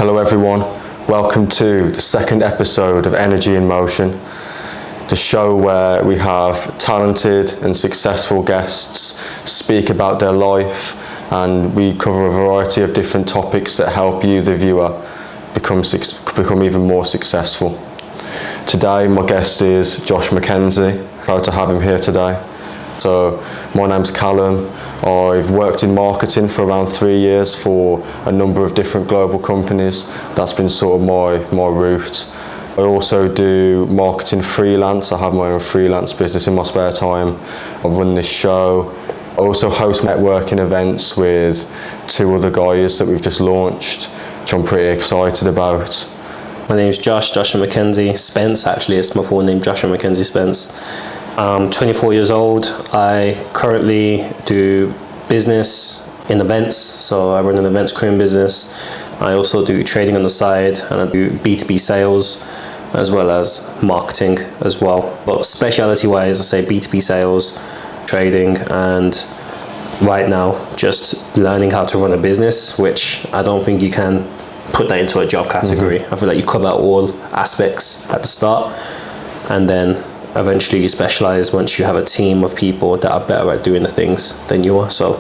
Hello everyone, welcome to the second episode of Energy in Motion, the show where we have talented and successful guests speak about their life, and we cover a variety of different topics that help you, the viewer, become even more successful. Today my guest is Josh Mckenzie. Proud to have him here today. So my name's Callum. I've worked in marketing for around 3 years for a number of different global companies. That's been sort of my route. I also do marketing freelance. I have my own freelance business in my spare time. I run this show. I also host networking events with 2 other guys that we've just launched, which I'm pretty excited about. My name's Joshua Mckenzie. Spence, actually, it's my full name, Joshua Mckenzie Spence. I'm 24 years old. I currently do business in events, so I run an events crewing business. I also do trading on the side, and I do B2B sales as well as marketing as well. But speciality wise, I say B2B sales, trading, and right now just learning how to run a business, which I don't think you can put that into a job category. I feel like you cover all aspects at the start, and then eventually you specialize once you have a team of people that are better at doing the things than you are. So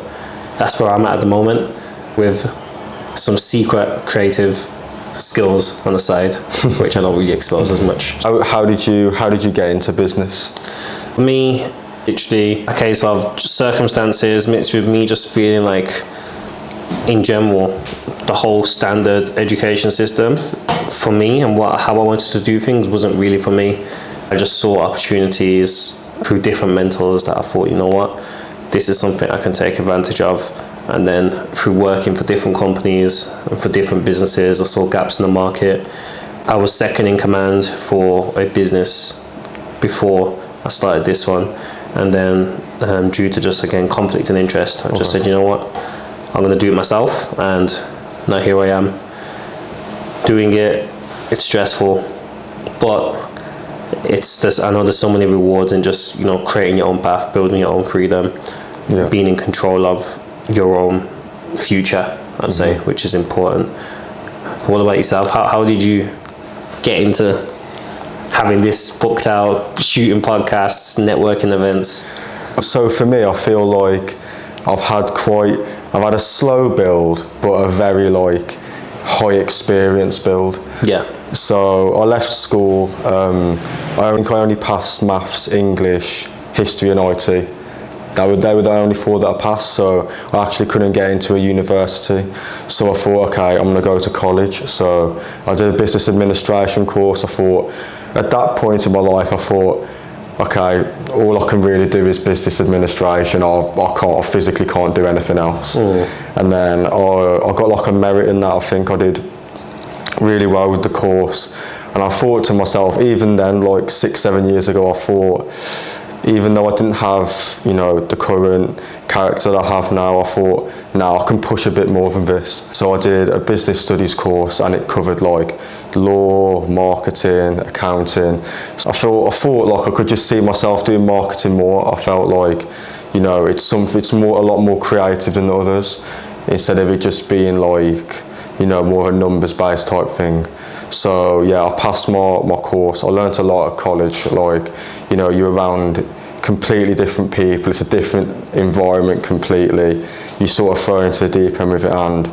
that's where I'm at the moment, with some secret creative skills on the side, which I don't really expose as much. How did you get into business? Me, literally a case of circumstances mixed with me just feeling like, in general, the whole standard education system for me and how I wanted to do things wasn't really for me. I just saw opportunities through different mentors that I thought, you know what, this is something I can take advantage of. And then through working for different companies and for different businesses, I saw gaps in the market. I was second in command for a business before I started this one. And then due to just, again, conflict and interest, I just said, you know what, I'm going to do it myself. And now here I am doing it. It's stressful, but it's just, I know there's so many rewards in just, you know, creating your own path, building your own freedom, being in control of your own future, I'd say, which is important. What about yourself? How did you get into having this booked out, shooting podcasts, networking events? So for me, I feel like I've had a slow build, but a very high experience build. Yeah. So I left school, I think I only passed maths, English, history and IT. They were the only 4 that I passed, so I actually couldn't get into a university. So I thought, okay, I'm going to go to college. So I did a business administration course. I thought, at that point in my life, I thought, okay, all I can really do is business administration. I physically can't do anything else. And then I got a merit in that. I think I did really well with the course. And I thought to myself, even then, 6-7 years ago, I thought, even though I didn't have, you know, the current character that I have now, I thought, now I can push a bit more than this. So I did a business studies course, and it covered law, marketing, accounting. So I thought I could just see myself doing marketing more. I felt like, you know, it's a lot more creative than others, instead of it just being you know, more of a numbers based type thing. So yeah, I passed my course. I learned a lot at college. You know, you're around completely different people. It's a different environment completely. You sort of throw into the deep end with it, and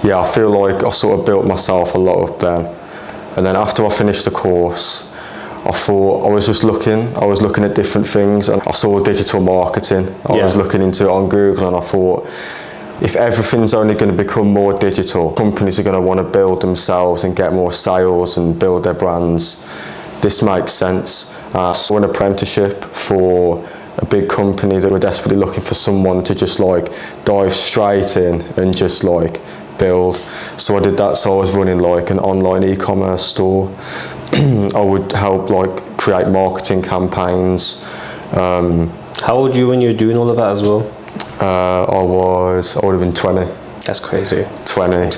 yeah, I feel like I sort of built myself a lot up then. And then after I finished the course, I thought I was looking at different things, and I saw digital marketing. I was looking into it on Google, and I thought, if everything's only going to become more digital, companies are going to want to build themselves and get more sales and build their brands. This makes sense. I saw an apprenticeship for a big company that were desperately looking for someone to just dive straight in and just build. So I did that. So I was running an online e-commerce store. I would help create marketing campaigns. How old were you when you were doing all of that as well? I would have been 20. That's crazy. 20.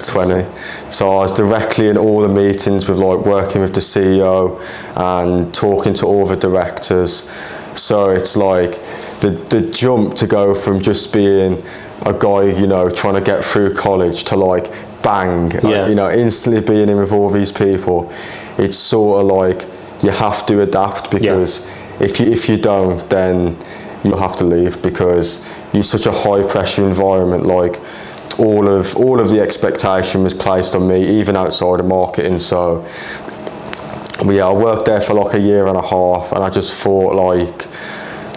So I was directly in all the meetings with working with the CEO and talking to all the directors. So it's the jump to go from just being a guy, you know, trying to get through college to bang, you know, instantly being in with all these people, it's sort of like you have to adapt, because if you don't, then you'll have to leave, because you're such a high pressure environment. Like all of the expectation was placed on me, even outside of marketing. So I worked there for like a year and a half, and I just thought like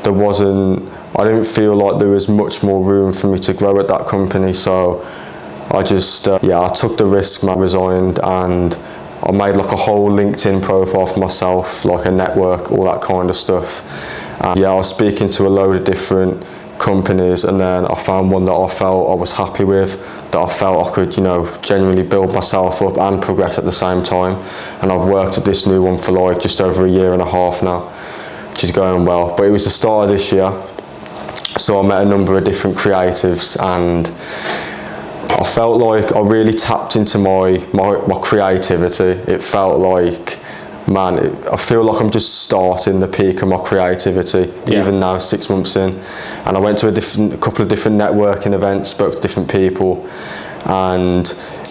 I didn't feel like there was much more room for me to grow at that company. So I just I took the risk, man, resigned, and I made like a whole LinkedIn profile for myself, like a network, all that kind of stuff. And I was speaking to a load of different companies, and then I found one that I felt I was happy with, that I felt I could, you know, genuinely build myself up and progress at the same time. And I've worked at this new one for like just over a year and a half now, which is going well. But it was the start of this year, so I met a number of different creatives, and I felt like I really tapped into my creativity. It felt like, man, I feel like I'm just starting the peak of my creativity, even now, 6 months in. And I went to a couple of different networking events, spoke to different people, and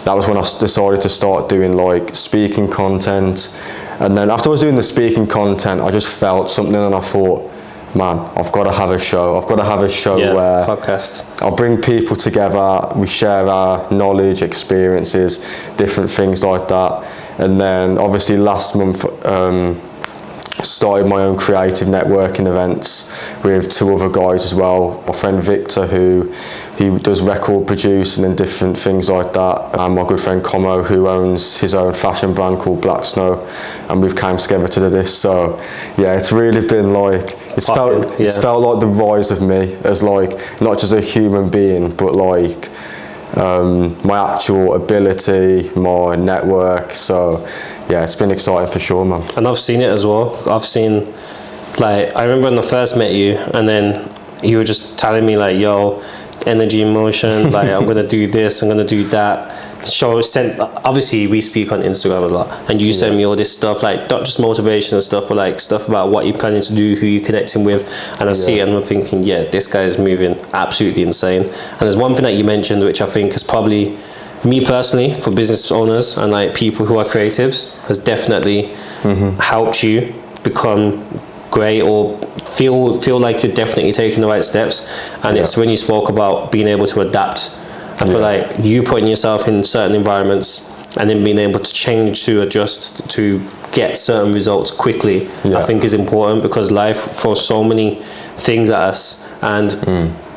that was when I decided to start doing like speaking content. And then after I was doing the speaking content, I just felt something, and I thought, man, I've got to have a show. I've got to have a show where podcast. I'll bring people together, we share our knowledge, experiences, different things like that. And then obviously last month started my own creative networking events with 2 other guys as well. My friend Victor, he does record producing and different things like that, and my good friend Como, who owns his own fashion brand called Black Snow, and we've came together to do this. So it's really been like, it's felt like the rise of me as like not just a human being, but like my actual ability, my network. So it's been exciting for sure, man. And I've seen it as well. I've seen, like, I remember when I first met you, and then you were just telling me like, yo, energy in motion, like I'm gonna do this, I'm gonna do that. Obviously we speak on Instagram a lot, and you send me all this stuff, like not just motivational stuff, but like stuff about what you're planning to do, who you're connecting with, and I see it and I'm thinking, this guy is moving absolutely insane. And there's one thing that you mentioned which I think is probably, me personally, for business owners and like people who are creatives, has definitely helped you become great, or feel like you're definitely taking the right steps. And it's when you spoke about being able to adapt. I feel like you putting yourself in certain environments and then being able to change, to adjust, to get certain results quickly, I think is important, because life throws so many things at us, and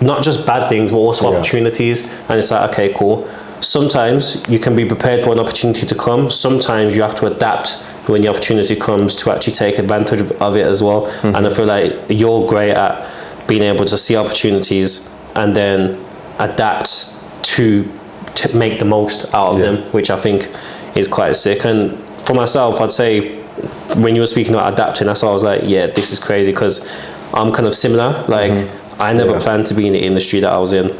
not just bad things, but also opportunities. And it's like, okay, cool. Sometimes you can be prepared for an opportunity to come. Sometimes you have to adapt when the opportunity comes to actually take advantage of it as well. And I feel like you're great at being able to see opportunities and then adapt to make the most out of them, which I think is quite sick. And for myself, I'd say when you were speaking about adapting, that's why I was like, this is crazy, because I'm kind of similar. Like I never planned to be in the industry that I was in.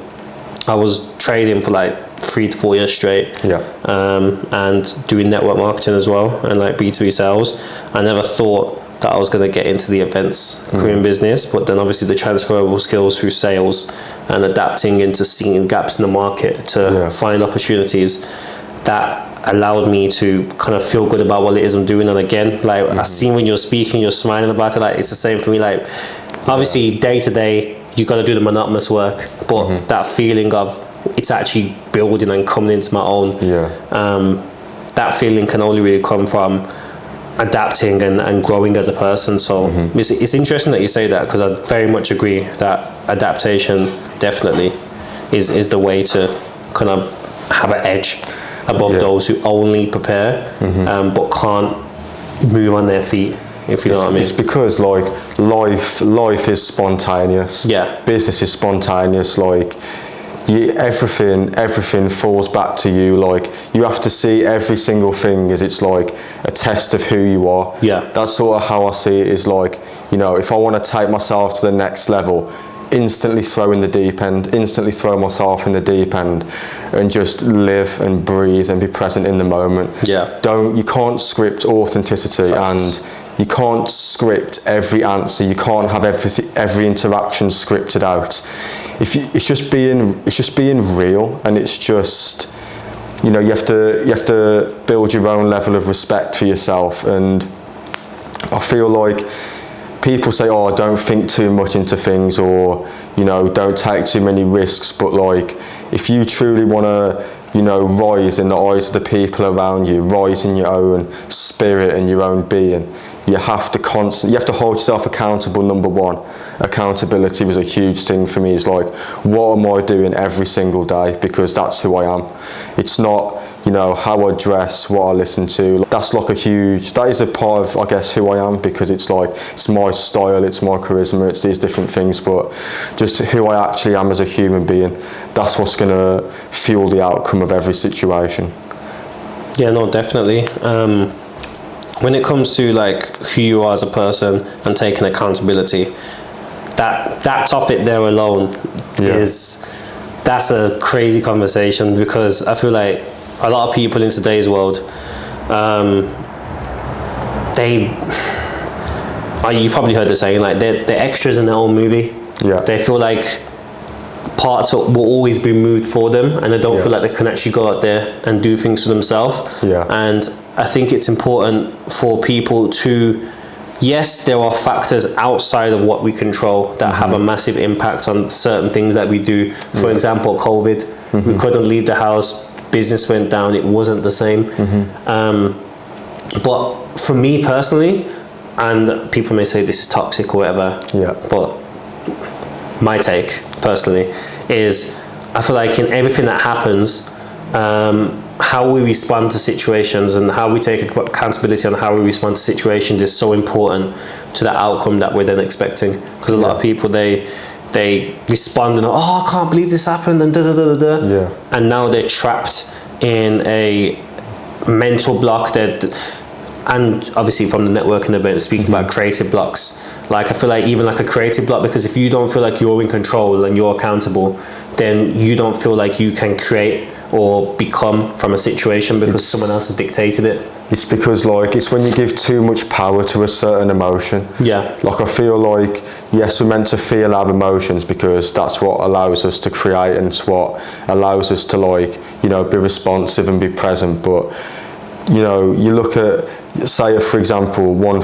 I was trading for like 3 to 4 years straight, and doing network marketing as well, and like B2B sales. I never thought that I was going to get into the events career business, but then obviously the transferable skills through sales and adapting into seeing gaps in the market to find opportunities, that allowed me to kind of feel good about what it is I'm doing. And again, like I seen when you're speaking, you're smiling about it. Like it's the same for me. Like obviously day to day, you got to do the monotonous work, but that feeling of it's actually building and coming into my own, that feeling can only really come from adapting and growing as a person. So it's interesting that you say that, because I very much agree that adaptation definitely is the way to kind of have an edge above those who only prepare but can't move on their feet, if you know what I mean. It's because like life is spontaneous. Business is spontaneous. Like everything falls back to you. Like you have to see every single thing as it's like a test of who you are. That's sort of how I see it. Is like, you know, if I want to take myself to the next level, instantly throw in the deep end, instantly throw myself in the deep end, and just live and breathe and be present in the moment. You can't script authenticity. And you can't script every answer. You can't have every interaction scripted out. It's just being real, and it's just you know, you have to build your own level of respect for yourself. And I feel like people say, oh, don't think too much into things, or, you know, don't take too many risks. But like, if you truly want to, you know, rise in the eyes of the people around you, rise in your own spirit and your own being, you have to hold yourself accountable. Number one, accountability was a huge thing for me. It's like, what am I doing every single day? Because that's who I am. It's not, you know, how I dress, what I listen to. That is a part of, I guess, who I am, because it's like, it's my style, it's my charisma, it's these different things, but just who I actually am as a human being. That's what's gonna fuel the outcome of every situation. Yeah, no, definitely. When it comes to like who you are as a person and taking accountability, that topic there alone that's a crazy conversation, because I feel like a lot of people in today's world, you've probably heard the saying, like they're extras in their own movie. Yeah. They feel like parts will always be moved for them, and they don't feel like they can actually go out there and do things for themselves. Yeah. And I think it's important for people to, yes, there are factors outside of what we control that have a massive impact on certain things that we do. For example, COVID, we couldn't leave the house, business went down, it wasn't the same. But for me personally, and people may say this is toxic or whatever, but my take personally is, I feel like in everything that happens, how we respond to situations and how we take accountability on how we respond to situations is so important to the outcome that we're then expecting. Because a lot of people, they respond and, oh, I can't believe this happened, and and now they're trapped in a mental block and obviously from the networking event, speaking about creative blocks, like I feel like even like a creative block, because if you don't feel like you're in control and you're accountable, then you don't feel like you can create or become from a situation because someone else has dictated it. It's because like, it's when you give too much power to a certain emotion. Yeah. Like I feel like, yes, we're meant to feel our emotions because that's what allows us to create, and it's what allows us to, like, you know, be responsive and be present. But, you know, you look at, say for example, one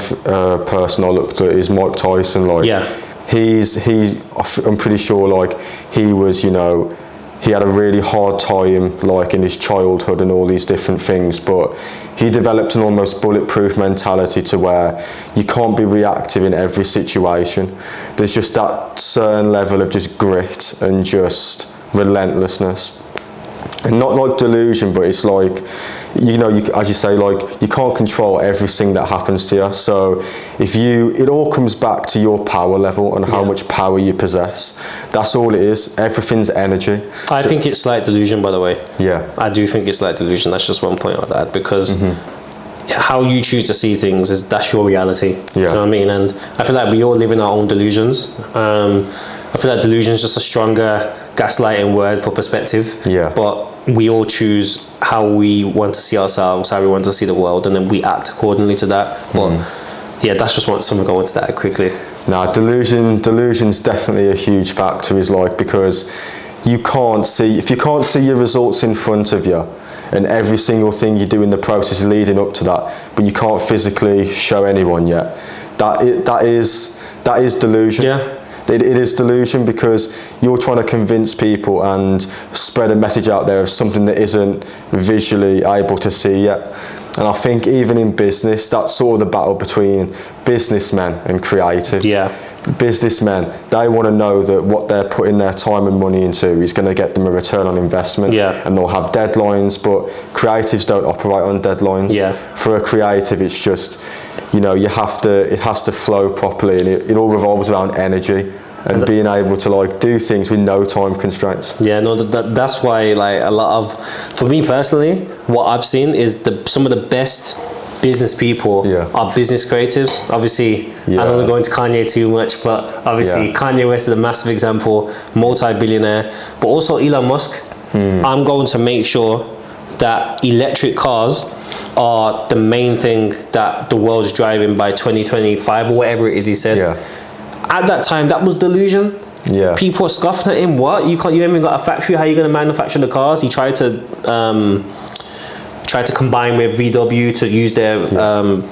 person I looked at is Mike Tyson. Like, I'm pretty sure like he was, you know, he had a really hard time like in his childhood and all these different things, but he developed an almost bulletproof mentality to where you can't be reactive in every situation. There's just that certain level of just grit and just relentlessness. And not like delusion, but it's like, you know, as you say, like, you can't control everything that happens to you. So it all comes back to your power level and how much power you possess. That's all it is. Everything's energy. I think it's like delusion, by the way. Yeah. I do think it's like delusion. That's just one point I'd add, because how you choose to see things that's your reality. Yeah. Do you know what I mean? And I feel like we all live in our own delusions. I feel like delusion is just a stronger gaslighting word for perspective. Yeah. But we all choose how we want to see ourselves, how we want to see the world, and then we act accordingly to that. But yeah, that's just something I want to add quickly. Now, delusion's definitely a huge factor, is like, because if you can't see your results in front of you, and every single thing you do in the process leading up to that, but you can't physically show anyone yet, that is delusion. Yeah. It is delusion, because you're trying to convince people and spread a message out there of something that isn't visually able to see yet. And I think even in business, that's sort of the battle between businessmen and creatives. Yeah. Businessmen, they want to know that what they're putting their time and money into is going to get them a return on investment. Yeah. And they'll have deadlines, but creatives don't operate on deadlines. Yeah. For a creative, it's just, you know, it has to flow properly, and it all revolves around energy and being able to like do things with no time constraints. Yeah, no, that's why, like, a lot of, for me personally, what I've seen is some of the best business people are business creatives. Obviously, I don't want to go into Kanye too much, but obviously Kanye West is a massive example, multi-billionaire, but also Elon Musk. I'm going to make sure that electric cars are the main thing that the world's driving by 2025 or whatever it is he said. At that time, that was delusion. Yeah. People are scoffing at him. What? You haven't got a factory. How are you going to manufacture the cars? He tried to combine with VW to use their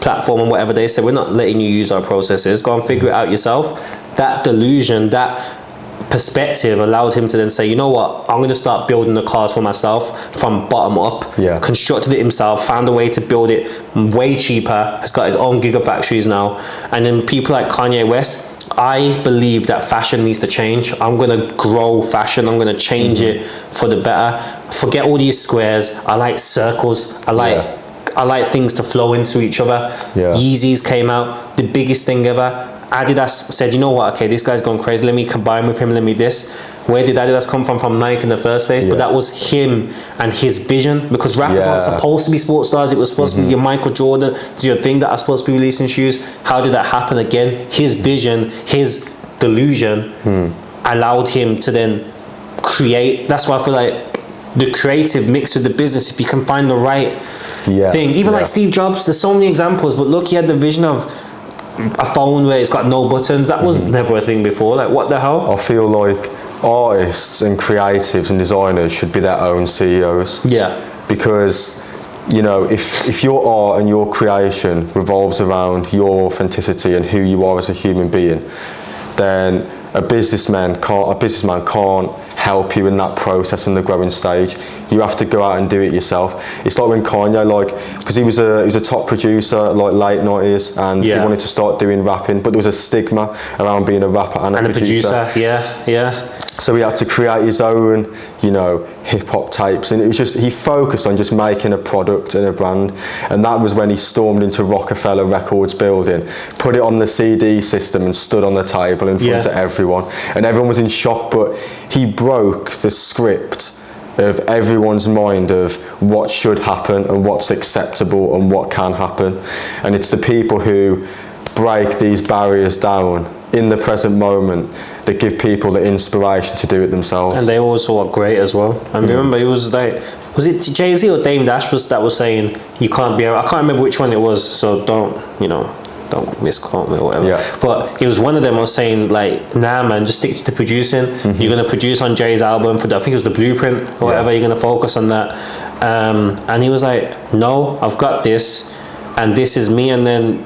platform and whatever. They said, we're not letting you use our processes. Go and figure it out yourself. That delusion, that perspective allowed him to then say, you know what, I'm going to start building the cars for myself from bottom up. Yeah. Constructed it himself, found a way to build it way cheaper, has got his own gigafactories now. And then people like Kanye West, I believe that fashion needs to change. I'm going to grow fashion. I'm going to change it for the better. Forget all these squares. I like circles. I like things to flow into each other. Yeah. Yeezys came out, the biggest thing ever. Adidas said, you know what, okay, this guy's gone crazy. Let me combine with him. Let me this. Where did Adidas come from? From Nike in the first place. But that was him and his vision, because rappers aren't supposed to be sports stars. It was supposed to be your Michael Jordan. It's your thing that are supposed to be releasing shoes. How did that happen again? His vision, his delusion allowed him to then create. That's why I feel like the creative mixed with the business, if you can find the right thing. Even like Steve Jobs, there's so many examples, but look, he had the vision of a phone where it's got no buttons. That was never a thing before. Like, what the hell? I feel like artists and creatives and designers should be their own CEOs. Yeah. Because, you know, if your art and your creation revolves around your authenticity and who you are as a human being, then a businessman can't help you in that process and the growing stage. You have to go out and do it yourself. It's like when Kanye, like, because he was a top producer, like late 90s, and he wanted to start doing rapping, but there was a stigma around being a rapper and a producer. Yeah. So he had to create his own, you know, hip hop tapes, and it was just, he focused on just making a product and a brand. And that was when he stormed into Rockefeller Records building, put it on the CD system and stood on the table in front of everyone. And everyone was in shock, but he broke the script of everyone's mind of what should happen and what's acceptable and what can happen. And it's the people who break these barriers down in the present moment that give people the inspiration to do it themselves. And they also are great as well. And remember, it was like, was it Jay-Z or Dame Dash that was saying you can't be, I can't remember which one it was, so don't misquote me or whatever. Yeah. But it was one of them was saying like, nah man, just stick to the producing. You're going to produce on Jay's album for I think it was the Blueprint or whatever, you're going to focus on that. And he was like, no, I've got this and this is me. And then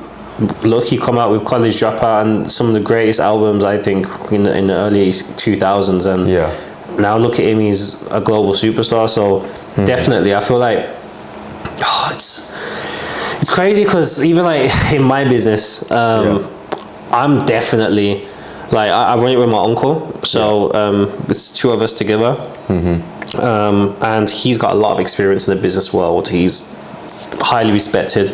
look, he come out with College Dropout and some of the greatest albums I think in the early 2000s, and now look at him, he's a global superstar. So definitely I feel like it's crazy, because even like in my business, I'm definitely like I run it with my uncle, so it's two of us together, and he's got a lot of experience in the business world. He's highly respected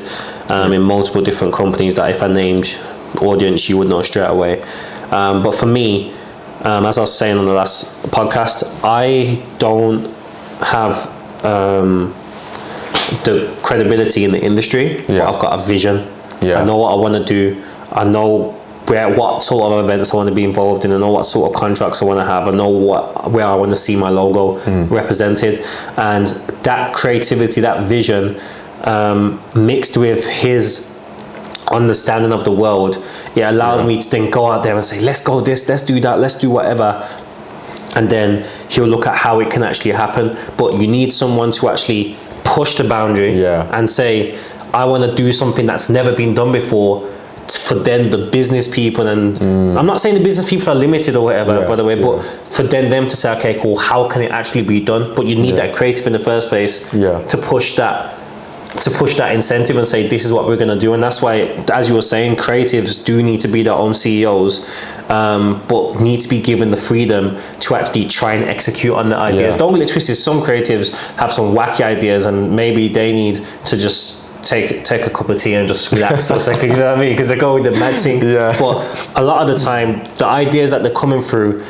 in multiple different companies that if I named audience you would know straight away. But for me, as I was saying on the last podcast, I don't have the credibility in the industry, but I've got a vision. I know what I want to do. I know what sort of events I want to be involved in. I know what sort of contracts I want to have. I know where I want to see my logo represented. And that creativity, that vision, mixed with his understanding of the world, it allows me to then go out there and say, let's go this, let's do that, let's do whatever. And then he'll look at how it can actually happen. But you need someone to actually push the boundary and say, I want to do something that's never been done before, for then the business people, and I'm not saying the business people are limited or whatever, by the way, but for then them to say, okay, cool, how can it actually be done? But you need that creative in the first place to push that incentive and say, this is what we're going to do. And that's why, as you were saying, creatives do need to be their own CEOs, but need to be given the freedom to actually try and execute on the ideas. Don't get it twisted, some creatives have some wacky ideas and maybe they need to just take a cup of tea and just relax for a second, you know what I mean? Because they're going with the mad thing. But a lot of the time, the ideas that they're coming through,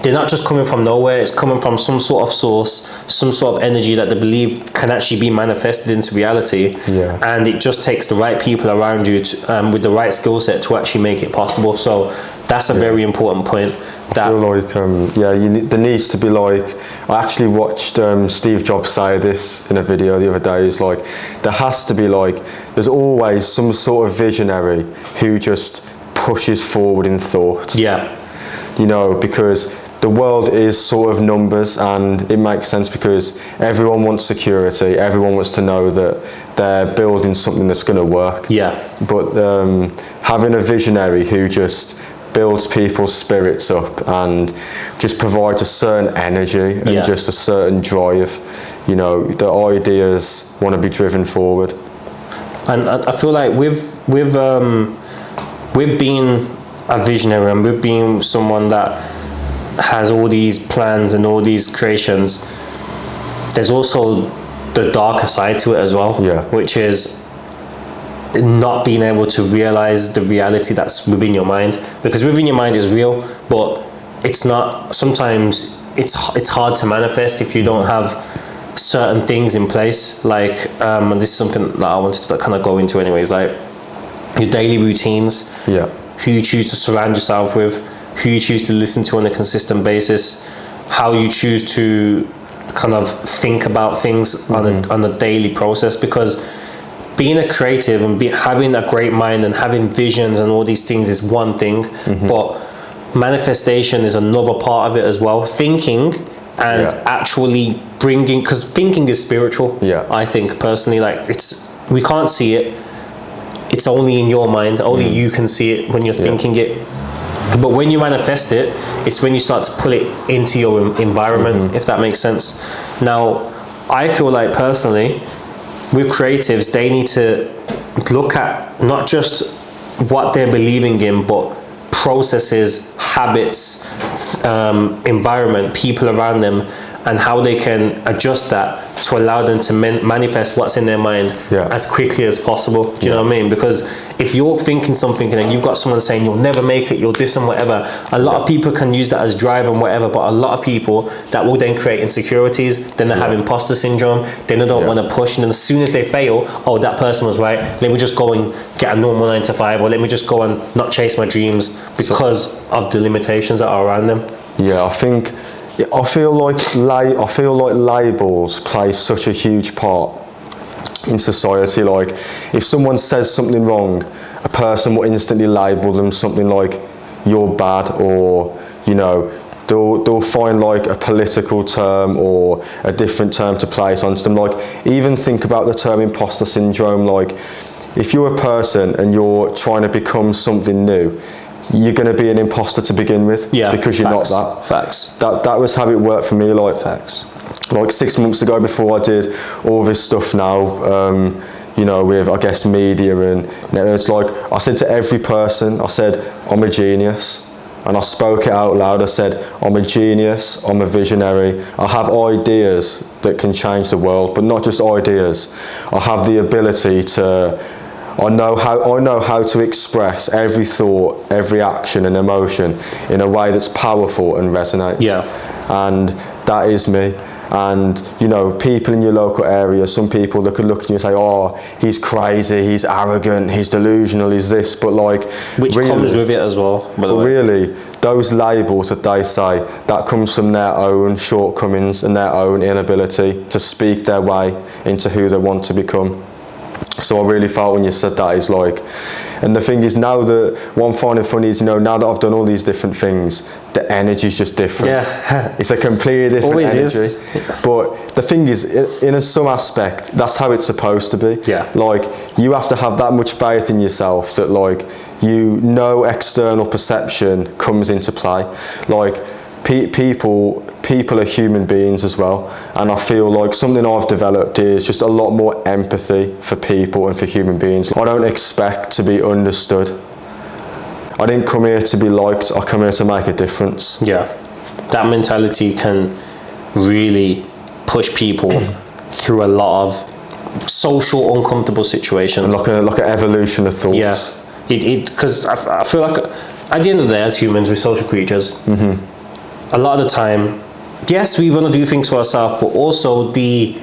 they're not just coming from nowhere. It's coming from some sort of source, some sort of energy that they believe can actually be manifested into reality. And it just takes the right people around you to, with the right skill set to actually make it possible. So that's a very important point. I feel like, there needs to be like, I actually watched Steve Jobs say this in a video the other day, is like, there has to be like, there's always some sort of visionary who just pushes forward in thought. you know, because the world is sort of numbers, and it makes sense because everyone wants security, everyone wants to know that they're building something that's going to work. Yeah. But having a visionary who just builds people's spirits up and just provides a certain energy and just a certain drive, you know, the ideas want to be driven forward. And I feel like with being a visionary and with being someone that has all these plans and all these creations, there's also the darker side to it as well, which is not being able to realize the reality that's within your mind, because within your mind is real, but it's not. Sometimes it's hard to manifest if you don't have certain things in place, like and this is something that I wanted to kind of go into anyways, like your daily routines, who you choose to surround yourself with, who you choose to listen to on a consistent basis, how you choose to kind of think about things on a daily process, because being a creative and having a great mind and having visions and all these things is one thing, but manifestation is another part of it as well. Thinking and actually bringing, because thinking is spiritual. I think personally, like we can't see it. It's only in your mind. Only you can see it when you're thinking it. But when you manifest it, it's when you start to pull it into your environment, if that makes sense. Now, I feel like personally, with creatives, they need to look at not just what they're believing in, but processes, habits, environment, people around them, and how they can adjust that to allow them to manifest what's in their mind as quickly as possible. Do you know what I mean? Because if you're thinking something and you've got someone saying you'll never make it, you'll this and whatever, a lot of people can use that as drive and whatever, but a lot of people that will then create insecurities, then they have imposter syndrome, then they don't want to push, and then as soon as they fail, oh, that person was right, let me just go and get a normal 9 to 5, or let me just go and not chase my dreams because of the limitations that are around them. I feel like labels play such a huge part in society. Like, if someone says something wrong, a person will instantly label them something like you're bad, or you know, they'll find like a political term or a different term to place onto them. Like, even think about the term imposter syndrome. Like, if you're a person and you're trying to become something new, you're going to be an imposter to begin with, because you're not that. That was how it worked for me. Like, like 6 months ago, before I did all this stuff now, you know, with, I guess, media, and it's like, I said to every person, I said, I'm a genius. And I spoke it out loud. I said, I'm a genius, I'm a visionary, I have ideas that can change the world, but not just ideas. I have the ability to, I know how to express every thought, every action and emotion in a way that's powerful and resonates. And that is me. And you know, people in your local area, some people that could look at you and say, oh, he's crazy, he's arrogant, he's delusional, he's this, but like, which really comes with it as well, by the way. Really, those labels that they say, that comes from their own shortcomings and their own inability to speak their way into who they want to become. So I really felt when you said that, is like, and the thing is, now that what I'm finding funny is, you know, now that I've done all these different things, the energy is just different. It's a completely different energy. Is. But the thing is, in some aspect, that's how it's supposed to be. Like, you have to have that much faith in yourself that, like, you know, external perception comes into play. Like, people are human beings as well, and I feel like something I've developed is just a lot more empathy for people and for human beings. I don't expect to be understood. I didn't come here to be liked, I come here to make a difference. That mentality can really push people through a lot of social uncomfortable situations. Like an evolution of thoughts. Because I feel like at the end of the day, as humans, we're social creatures. A lot of the time, yes, we want to do things for ourselves, but also the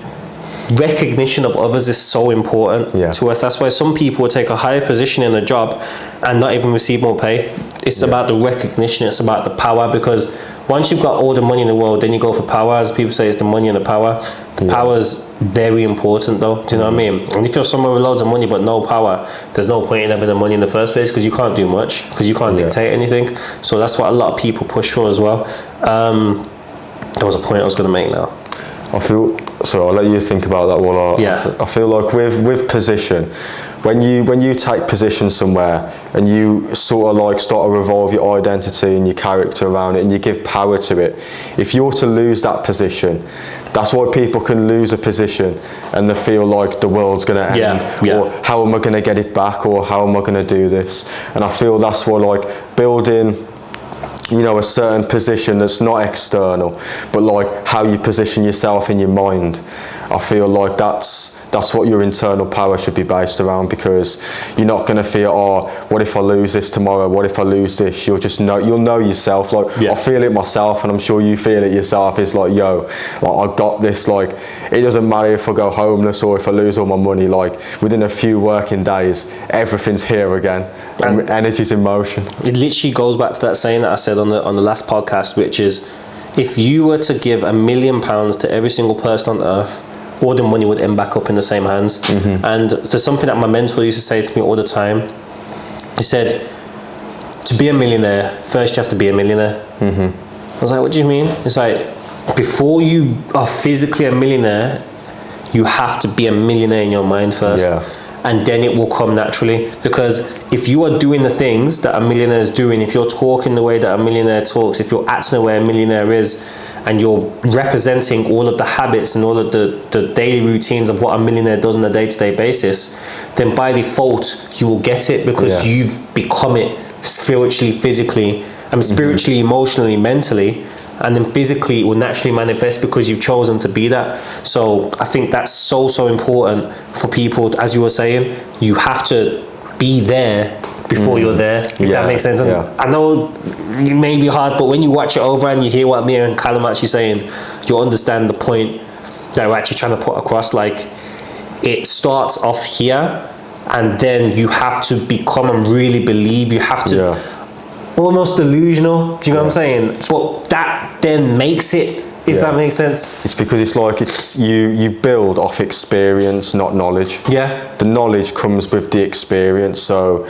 recognition of others is so important to us. That's why some people will take a higher position in a job and not even receive more pay. It's about the recognition, it's about the power, because once you've got all the money in the world, then you go for power. As people say, it's the money and the power. The power's very important, though. Do you know what I mean? And if you're somewhere with loads of money but no power, there's no point in having the money in the first place, because you can't do much, because you can't dictate anything. So that's what a lot of people push for as well. There was a point I was going to make now. I feel, so I'll let you think about that one. I feel like with position, when you take position somewhere and you sort of like start to revolve your identity and your character around it and you give power to it, if you're to lose that position, that's why people can lose a position and they feel like the world's going to end, or how am I going to get it back, or how am I going to do this? And I feel that's why, like, building, you know, a certain position that's not external, but like how you position yourself in your mind, I feel like that's what your internal power should be based around, because you're not going to fear, oh, what if I lose this tomorrow? What if I lose this? You'll know yourself. Like, I feel it myself, and I'm sure you feel it yourself. It's like, yo, like, I got this. Like, it doesn't matter if I go homeless or if I lose all my money. Like, within a few working days, everything's here again. And energy's in motion. It literally goes back to that saying that I said on the last podcast, which is, if you were to give £1 million to every single person on earth, all the money would end back up in the same hands. And there's something that my mentor used to say to me all the time. He said, to be a millionaire, first you have to be a millionaire. I was like, what do you mean? It's like, before you are physically a millionaire, you have to be a millionaire in your mind first. And then it will come naturally. Because if you are doing the things that a millionaire is doing, if you're talking the way that a millionaire talks, if you're acting the way a millionaire is, and you're representing all of the habits and all of the daily routines of what a millionaire does on a day-to-day basis, then by default you will get it, because you've become it spiritually, physically, spiritually, emotionally, mentally, and then physically it will naturally manifest because you've chosen to be that. So I think that's so important for people. As you were saying, you have to be there before you're there, if that makes sense. And I know it may be hard, but when you watch it over and you hear what me and Callum actually saying, you'll understand the point that we're actually trying to put across. Like, it starts off here, and then you have to become and really believe. You have to almost delusional. Do you know what I'm saying? It's what that then makes it, if that makes sense. It's because it's like, it's you build off experience, not knowledge. The knowledge comes with the experience. So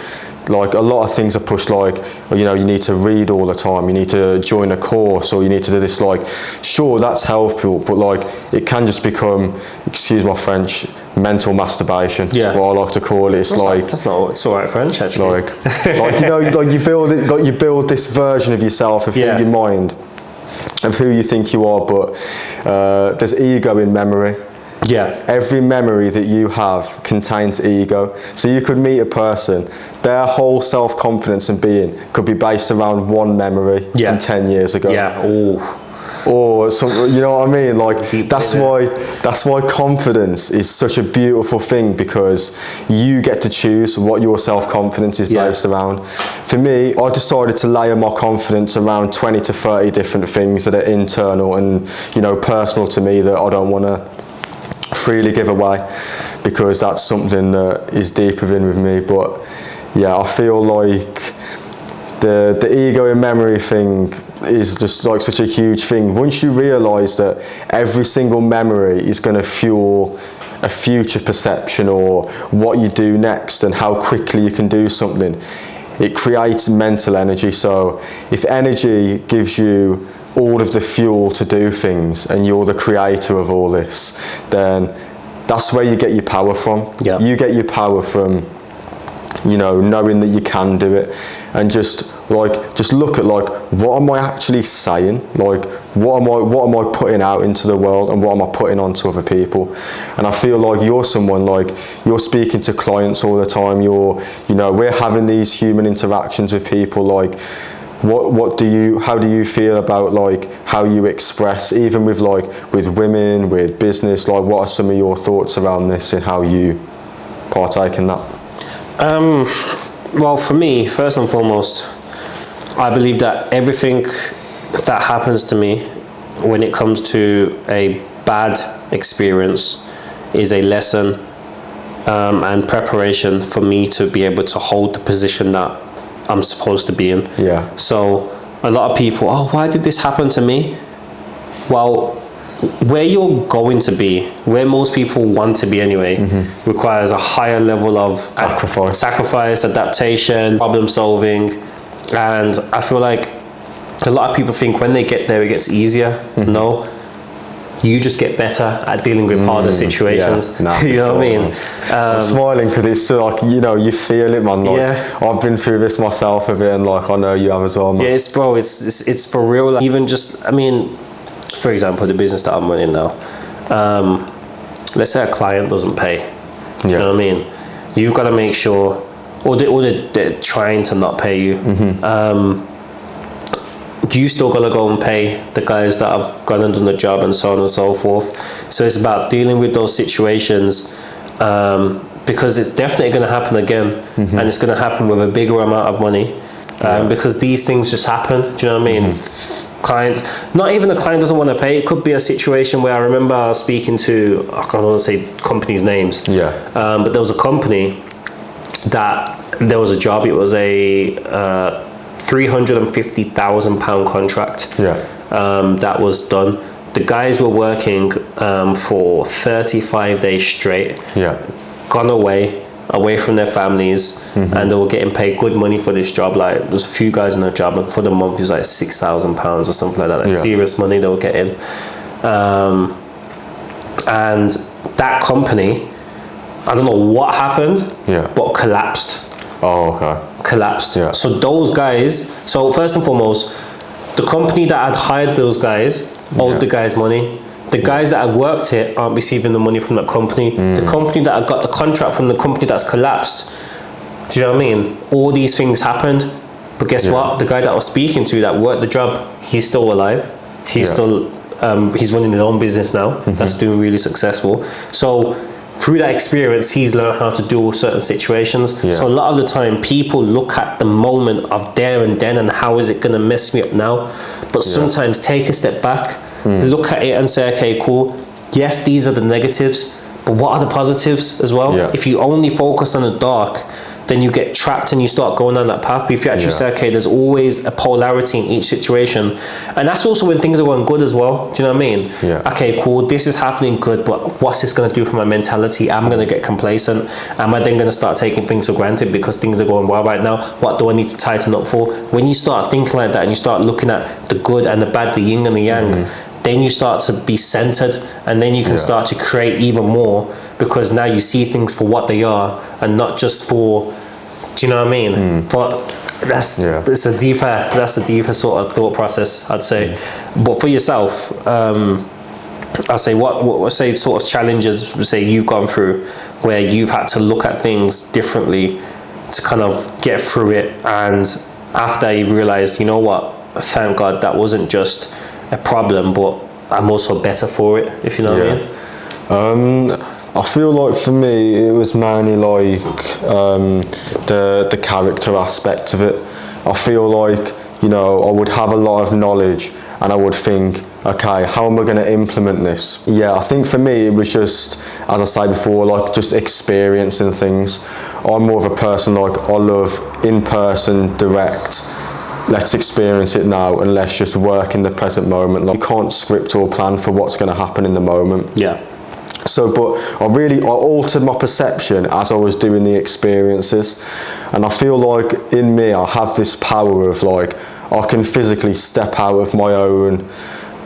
like, a lot of things are pushed, like, you know, you need to read all the time, you need to join a course, or you need to do this. Like, sure, that's helpful, but like, it can just become, excuse my French, mental masturbation. What I like to call it. It's that's not, it's all right French actually. Like you know, like you build it, like you build this version of yourself, of your mind, of who you think you are. But there's ego in memory. Every memory that you have contains ego. So you could meet a person, their whole self-confidence and being could be based around one memory from 10 years ago. Or something, you know what I mean? Like, that's why confidence is such a beautiful thing, because you get to choose what your self-confidence is based around. For me, I decided to layer my confidence around 20 to 30 different things that are internal and, you know, personal to me, that I don't want to freely give away, because that's something that is deep within with me. But I feel like the ego in memory thing is just like such a huge thing. Once you realize that every single memory is going to fuel a future perception, or what you do next and how quickly you can do something, it creates mental energy. So if energy gives you all of the fuel to do things, and you're the creator of all this, then that's where you get your power from. You get your power from, you know, knowing that you can do it, and just look at, like, what am I actually saying? Like, what am I putting out into the world, and what am I putting onto other people? And I feel like you're someone, like, you're speaking to clients all the time. You know, we're having these human interactions with people. Like, how do you feel about, like, how you express, even with women, with business? Like, what are some of your thoughts around this and how you partake in that? Well, for me, first and foremost, I believe that everything that happens to me when it comes to a bad experience is a lesson and preparation for me to be able to hold the position that I'm supposed to be in. Yeah. So a lot of people, oh, why did this happen to me? Well, where you're going to be, where most people want to be anyway, requires a higher level of sacrifice, adaptation, problem solving. And I feel like a lot of people think when they get there, it gets easier. No. You just get better at dealing with harder situations. You know what I mean? I'm smiling because it's still like, you know, you feel it, man. Like, I've been through this myself a bit, and like I know you have as well, man. Yeah, it's for real. Like, even just, I mean, for example, the business that I'm running now. Let's say a client doesn't pay. You know what I mean? You've got to make sure, or they're trying to not pay you. You still gotta go and pay the guys that have gone and done the job, and so on and so forth. So it's about dealing with those situations, because it's definitely going to happen again, and it's going to happen with a bigger amount of money, because these things just happen. Do you know what I mean? Clients, not even the client doesn't want to pay. It could be a situation where I remember I was speaking to, I don't want to say companies' names, but there was a company that there was a job. It was a £350,000 contract that was done. The guys were working for 35 days straight, gone away from their families, and they were getting paid good money for this job. Like, there's a few guys in the job, and for the month it was like £6,000 or something like that. Like serious money they were getting. And that company, I don't know what happened, but collapsed. Oh, okay. Collapsed. So those guys, so first and foremost, the company that had hired those guys owed the guys money. The guys that had worked it aren't receiving the money from that company. The company that had got the contract from the company that's collapsed. Do you know what I mean? All these things happened, but guess what? The guy that I was speaking to that worked the job, he's still alive. He's still, he's running his own business now. That's doing really successful. So through that experience, he's learned how to deal with certain situations. So a lot of the time, people look at the moment of there and then, and how is it going to mess me up now? But sometimes take a step back, look at it and say, okay, cool. Yes, these are the negatives, but what are the positives as well? If you only focus on the dark, then you get trapped and you start going down that path. But if you actually say, okay, there's always a polarity in each situation. And that's also when things are going good as well. Do you know what I mean? Okay, cool, this is happening good, but what's this going to do for my mentality? I'm going to get complacent. Am I then going to start taking things for granted because things are going well right now? What do I need to tighten up for? When you start thinking like that and you start looking at the good and the bad, the yin and the yang, then you start to be centered, and then you can start to create even more, because now you see things for what they are and not just for, do you know what I mean? But that's a deeper sort of thought process, I'd say. But for yourself, I'd say what say sort of challenges say you've gone through where you've had to look at things differently to kind of get through it, and after you realized, you know what, thank God that wasn't just a problem, but I'm also better for it, if you know what I mean? I feel like for me it was mainly like the character aspect of it. I feel like, you know, I would have a lot of knowledge and I would think, okay, how am I going to implement this? Yeah, I think for me it was just, as I say before, like just experiencing things. I'm more of a person, like I love in-person, direct. Let's experience it now and let's just work in the present moment. Like, you can't script or plan for what's going to happen in the moment. So, but I altered my perception as I was doing the experiences, and I feel like in me I have this power of like, I can physically step out of my own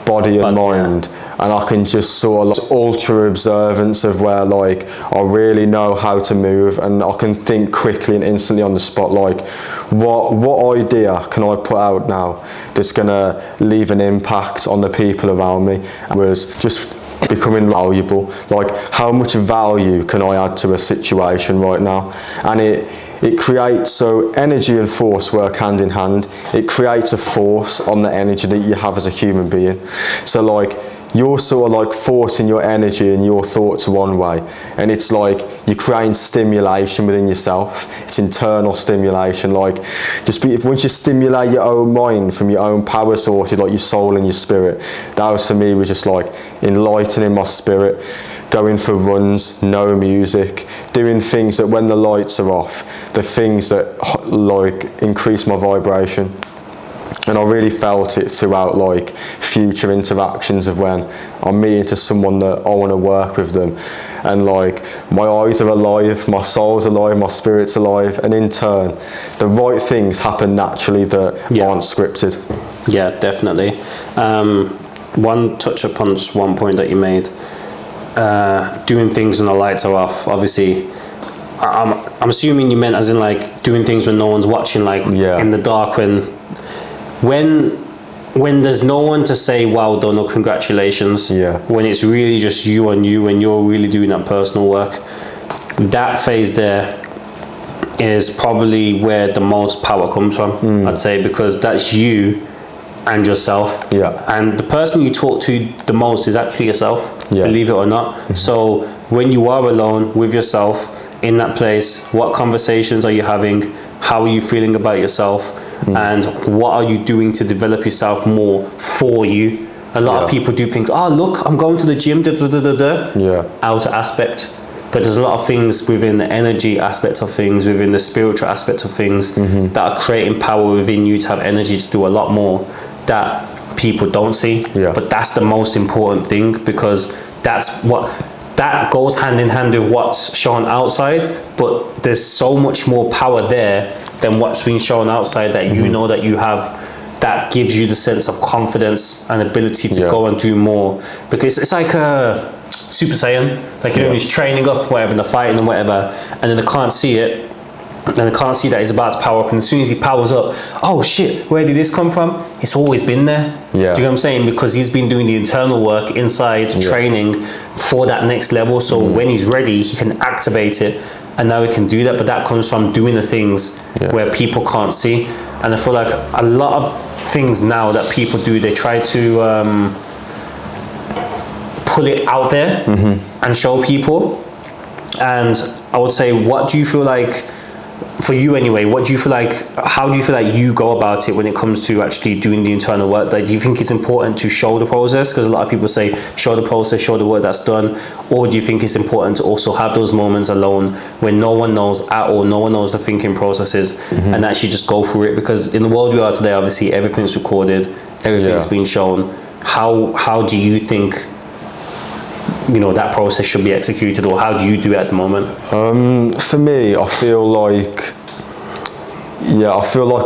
body and mind, and I can just sort of like ultra observance of where like I really know how to move, and I can think quickly and instantly on the spot, like what idea can I put out now that's gonna leave an impact on the people around me. It was just becoming valuable, like how much value can I add to a situation right now? And it creates, so energy and force work hand in hand. It creates a force on the energy that you have as a human being. So like, you're sort of like forcing your energy and your thoughts one way, and it's like you're creating stimulation within yourself. It's internal stimulation. Like, once you stimulate your own mind from your own power sources, like your soul and your spirit, that was for me was just like enlightening my spirit. Going for runs, no music, doing things that when the lights are off, the things that like increase my vibration. And I really felt it throughout like future interactions of when I'm meeting to someone that I want to work with them, and like my eyes are alive, my soul's alive, my spirit's alive, and in turn the right things happen naturally that aren't scripted. Yeah, definitely. One touch upon just one point that you made, doing things when the lights are off. Obviously, I'm assuming you meant as in like doing things when no one's watching, like in the dark, when there's no one to say well done or congratulations, when it's really just you and you, when you're really doing that personal work, that phase there is probably where the most power comes from, I'd say, because that's you and yourself, and the person you talk to the most is actually yourself, believe it or not. So when you are alone with yourself in that place, what conversations are you having? How are you feeling about yourself? And what are you doing to develop yourself more for you? A lot of people do things, oh look, I'm going to the gym, outer aspect. But there's a lot of things within the energy aspect of things, within the spiritual aspect of things, that are creating power within you to have energy to do a lot more that people don't see. But that's the most important thing, because that goes hand in hand with what's shown outside, but there's so much more power there than what's being shown outside that you know that you have, that gives you the sense of confidence and ability to go and do more. Because it's like a Super Saiyan, like you know, he's training up, whatever, and they're fighting and whatever, and then they can't see it, and they can't see that he's about to power up, and as soon as he powers up, oh shit, where did this come from? It's always been there. Do you know what I'm saying? Because he's been doing the internal work inside, training for that next level, so when he's ready, he can activate it, and now he can do that. But that comes from doing the things where people can't see. And I feel like a lot of things now that people do, they try to put it out there and show people. And I would say, what do you feel like, for you anyway, what do you feel like, how do you feel like you go about it when it comes to actually doing the internal work? Like, do you think it's important to show the process? Because a lot of people say, show the process, show the work that's done. Or do you think it's important to also have those moments alone when no one knows at all, no one knows the thinking processes, and actually just go through it? Because in the world we are today, obviously, everything's recorded, everything's being shown. How do you think, you know, that process should be executed, or how do you do it at the moment? For me, I feel like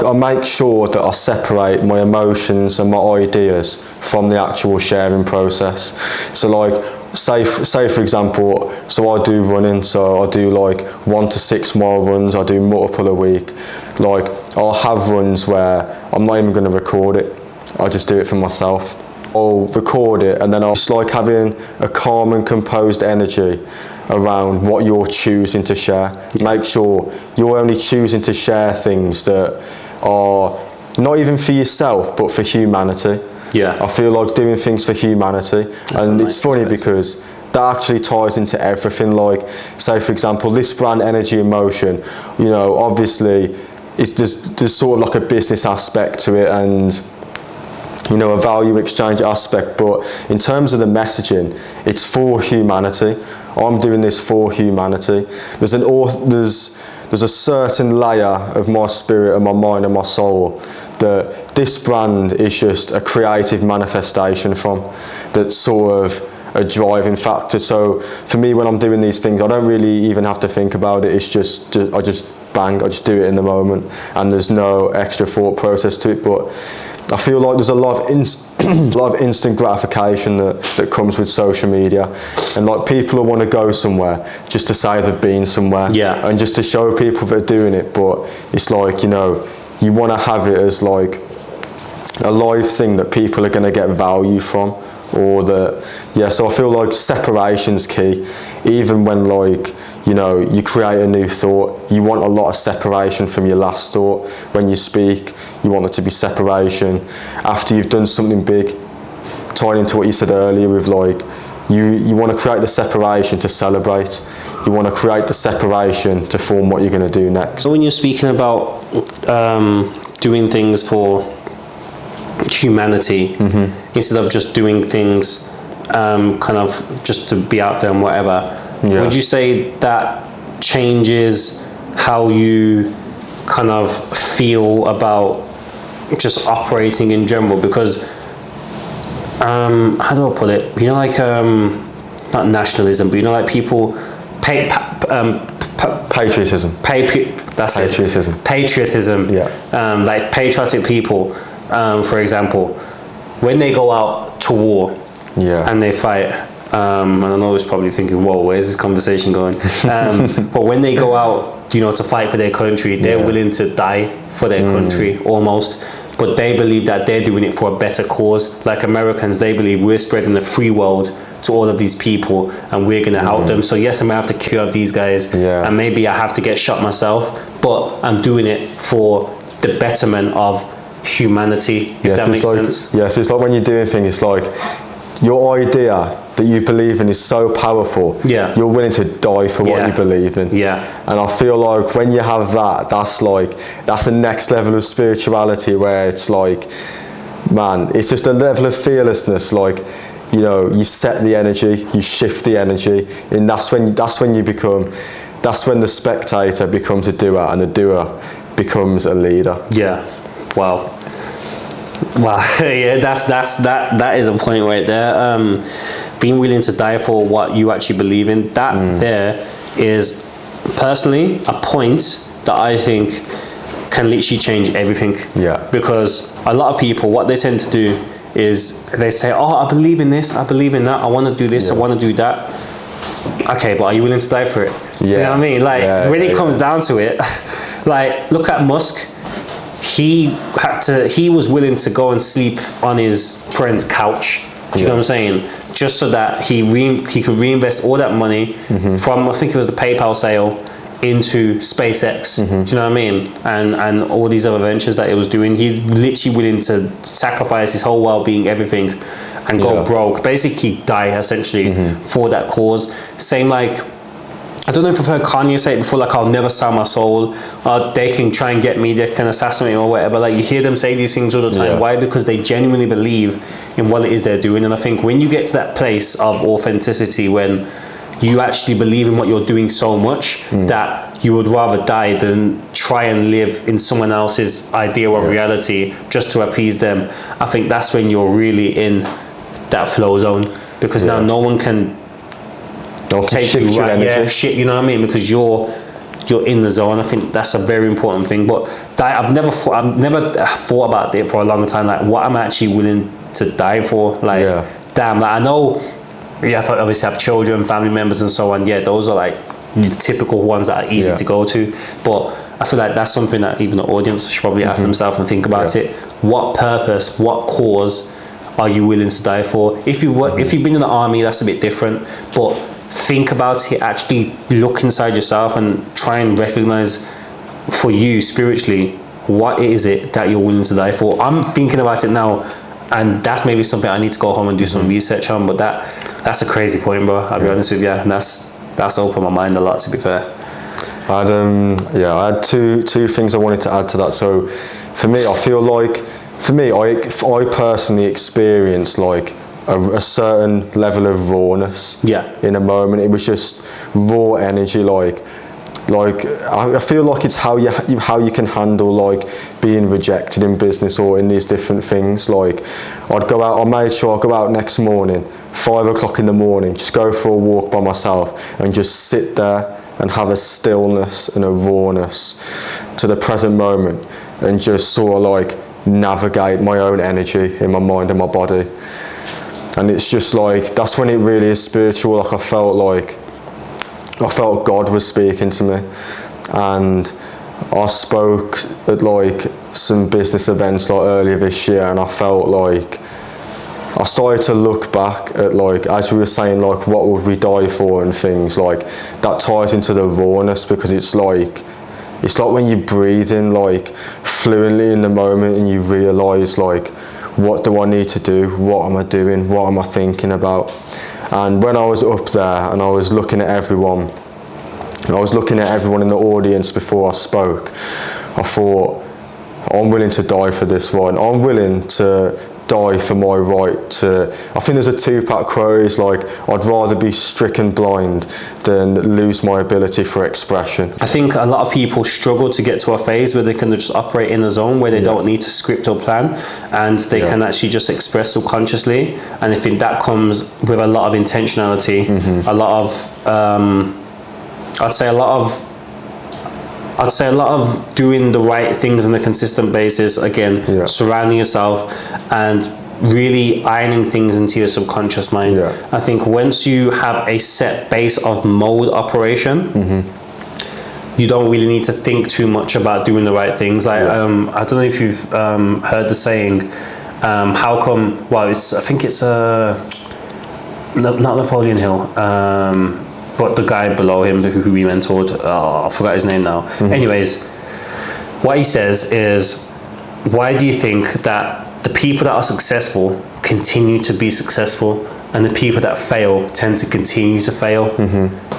I make sure that I separate my emotions and my ideas from the actual sharing process. So like, say for example, so I do running, so I do like 1 to 6 mile runs, I do multiple a week. Like, I'll have runs where I'm not even going to record it, I just do it for myself. I'll record it, and then it's like having a calm and composed energy around what you're choosing to share. Make sure you're only choosing to share things that are not even for yourself, but for humanity. I feel like doing things for humanity. And it's funny because that actually ties into everything. Like, say for example, this brand Energy Emotion, you know, obviously there's sort of like a business aspect to it, and you know, a value exchange aspect, but in terms of the messaging, it's for humanity. I'm doing this for humanity. There's a certain layer of my spirit and my mind and my soul that this brand is just a creative manifestation from, that's sort of a driving factor. So for me, when I'm doing these things, I don't really even have to think about it. It's just I just do it in the moment, and there's no extra thought process to it. But I feel like there's a lot of instant gratification that comes with social media, and like people want to go somewhere just to say they've been somewhere, and just to show people they're doing it. But it's like, you know, you want to have it as like a live thing that people are going to get value from, or that, so I feel like separation's key. Even when, like, you know, you create a new thought, you want a lot of separation from your last thought. When you speak, you want it to be separation. After you've done something big, tying into what you said earlier with like, you want to create the separation to celebrate. You want to create the separation to form what you're going to do next. So when you're speaking about doing things for humanity, instead of just doing things kind of just to be out there and whatever, would you say that changes how you kind of feel about just operating in general, because how do I put it? You know, like not nationalism, but you know, like people patriotism. That's Patriotism. it. Patriotism. Yeah. Like patriotic people, for example, when they go out to war, and they fight. And I know it's probably thinking, whoa, where's this conversation going? But when they go out, you know, to fight for their country, they're willing to die for their country almost. But they believe that they're doing it for a better cause. Like Americans, they believe we're spreading the free world to all of these people and we're going to help them. So yes, I may have to kill off these guys, and maybe I have to get shot myself, but I'm doing it for the betterment of humanity, if that makes sense. Yes, it's like when you're doing things, it's like your idea that you believe in is so powerful, you're willing to die for what you believe in. And I feel like when you have that, that's the next level of spirituality, where it's like, man, it's just a level of fearlessness. Like, you know, you set the energy, you shift the energy, and that's when the spectator becomes a doer, and the doer becomes a leader. Wow. Yeah, that is a point right there. Being willing to die for what you actually believe in, that there is personally a point that I think can literally change everything. Because a lot of people, what they tend to do is they say, oh, I believe in this, I believe in that, I want to do this, I want to do that. Okay, but are you willing to die for it? You know what I mean? Like, when it comes down to it, like, look at Musk. He was willing to go and sleep on his friend's couch. Do you know what I'm saying? Just so that he could reinvest all that money from, I think it was the PayPal sale, into SpaceX. Do you know what I mean? And all these other ventures that he was doing. He's literally willing to sacrifice his whole well-being, everything, and go broke. Basically die, essentially, for that cause. Same like, I don't know if I've heard Kanye say it before, like, I'll never sell my soul, they can try and get me, they can assassinate me or whatever. Like, you hear them say these things all the time. Why? Because they genuinely believe in what it is they're doing. And I think when you get to that place of authenticity, when you actually believe in what you're doing so much that you would rather die than try and live in someone else's idea of reality just to appease them, I think that's when you're really in that flow zone, because now no one can take you you know what I mean, because you're in the zone. I think that's a very important thing. But I've never thought about it for a long time, like, what am I actually willing to die for? Like, damn, like, I know obviously have children, family members and so on. Those are like the typical ones that are easy to go to, but I feel like that's something that even the audience should probably ask themselves and think about it. What purpose, what cause are you willing to die for? If you've been in the army, that's a bit different, but think about it, actually look inside yourself and try and recognize for you spiritually, what is it that you're willing to die for? I'm thinking about it now, and that's maybe something I need to go home and do some research on, but that's a crazy point, bro. I'll be honest with you, and that's opened my mind a lot, to be fair. I had two things I wanted to add to that. So for me, I feel like, I personally experienced like a certain level of rawness in a moment. It was just raw energy, like I feel like it's how you can handle like being rejected in business or in these different things. Like, I made sure I'd go out next morning, 5 o'clock in the morning, just go for a walk by myself and just sit there and have a stillness and a rawness to the present moment, and just sort of like navigate my own energy in my mind and my body. And it's just like, that's when it really is spiritual. Like, I felt God was speaking to me, and I spoke at like some business events like earlier this year, and I felt like I started to look back at, like, as we were saying, like, what would we die for and things, like, that ties into the rawness, because it's like when you breathe in like fluently in the moment and you realise, like, what do I need to do? What am I doing? What am I thinking about? And when I was up there and I was looking at everyone in the audience before I spoke, I thought, I'm willing to die for this, right? And I'm willing to die for my right to, I think there's a Tupac quote, is like, I'd rather be stricken blind than lose my ability for expression. I think a lot of people struggle to get to a phase where they can just operate in a zone where they don't need to script or plan, and they can actually just express subconsciously. And I think that comes with a lot of intentionality, a lot of, I'd say a lot of doing the right things on a consistent basis. Again, surrounding yourself and really ironing things into your subconscious mind. I think once you have a set base of mode operation, you don't really need to think too much about doing the right things. Like, I don't know if you've heard the saying, how come, well, I think it's not Napoleon Hill, but the guy below him who he mentored, I forgot his name now. Anyways, what he says is, why do you think that the people that are successful continue to be successful and the people that fail tend to continue to fail?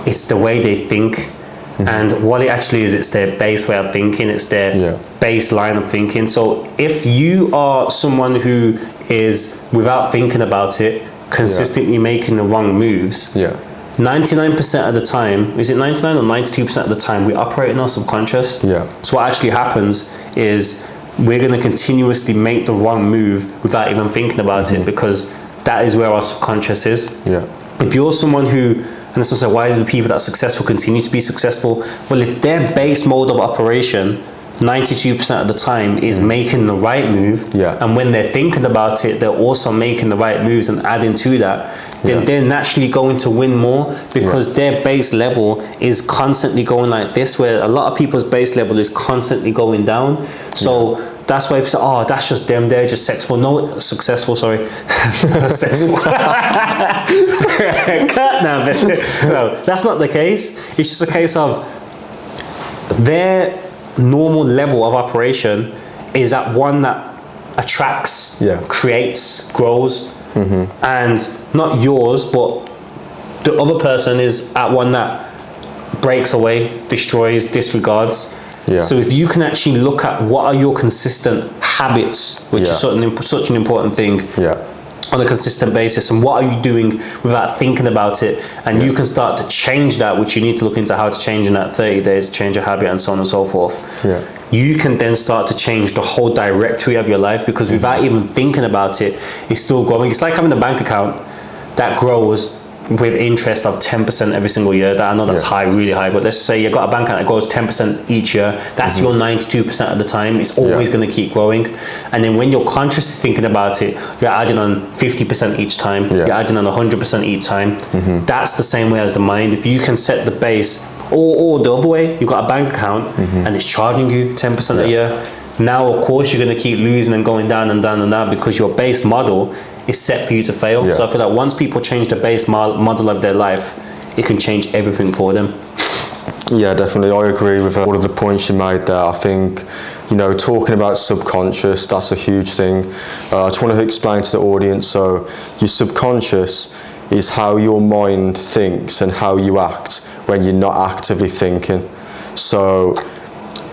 It's the way they think. And what it actually is, it's their base way of thinking, it's their baseline of thinking. So if you are someone who is, without thinking about it, consistently making the wrong moves, 99% of the time, is it 99 or 92% of the time, we operate in our subconscious. So what actually happens is we're going to continuously make the wrong move without even thinking about it, because that is where our subconscious is. If you're someone who, and this is why do the people that are successful continue to be successful? Well, if their base mode of operation 92% of the time is making the right move, and when they're thinking about it, they're also making the right moves and adding to that, then they're naturally going to win more, because their base level is constantly going like this, where a lot of people's base level is constantly going down. So that's why people say, oh, that's just them, they're just successful. No, successful, sorry. Successful. No, that's not the case. It's just a case of their normal level of operation is at one that attracts, creates, grows, and not yours, but the other person is at one that breaks away, destroys, disregards. So if you can actually look at what are your consistent habits, which is such an important thing, on a consistent basis, and what are you doing without thinking about it, and you can start to change that, which you need to look into how to change in that 30 days, change a habit, and so on and so forth. You can then start to change the whole directory of your life, because without even thinking about it, it's still growing. It's like having a bank account that grows with interest of 10% every single year. That I know that's high, really high, but let's say you've got a bank account that grows 10% each year. That's your 92% of the time. It's always going to keep growing. And then when you're consciously thinking about it, you're adding on 50% each time. You're adding on 100% each time. That's the same way as the mind. If you can set the base, or the other way, you've got a bank account and it's charging you 10% a year. Now, of course, you're going to keep losing and going down and down and down, because your base model is set for you to fail. So I feel like once people change the base model of their life, it can change everything for them. Yeah, definitely. I agree with all of the points you made there. I think, talking about subconscious, that's a huge thing. I just want to explain to the audience. So your subconscious is how your mind thinks and how you act when you're not actively thinking. So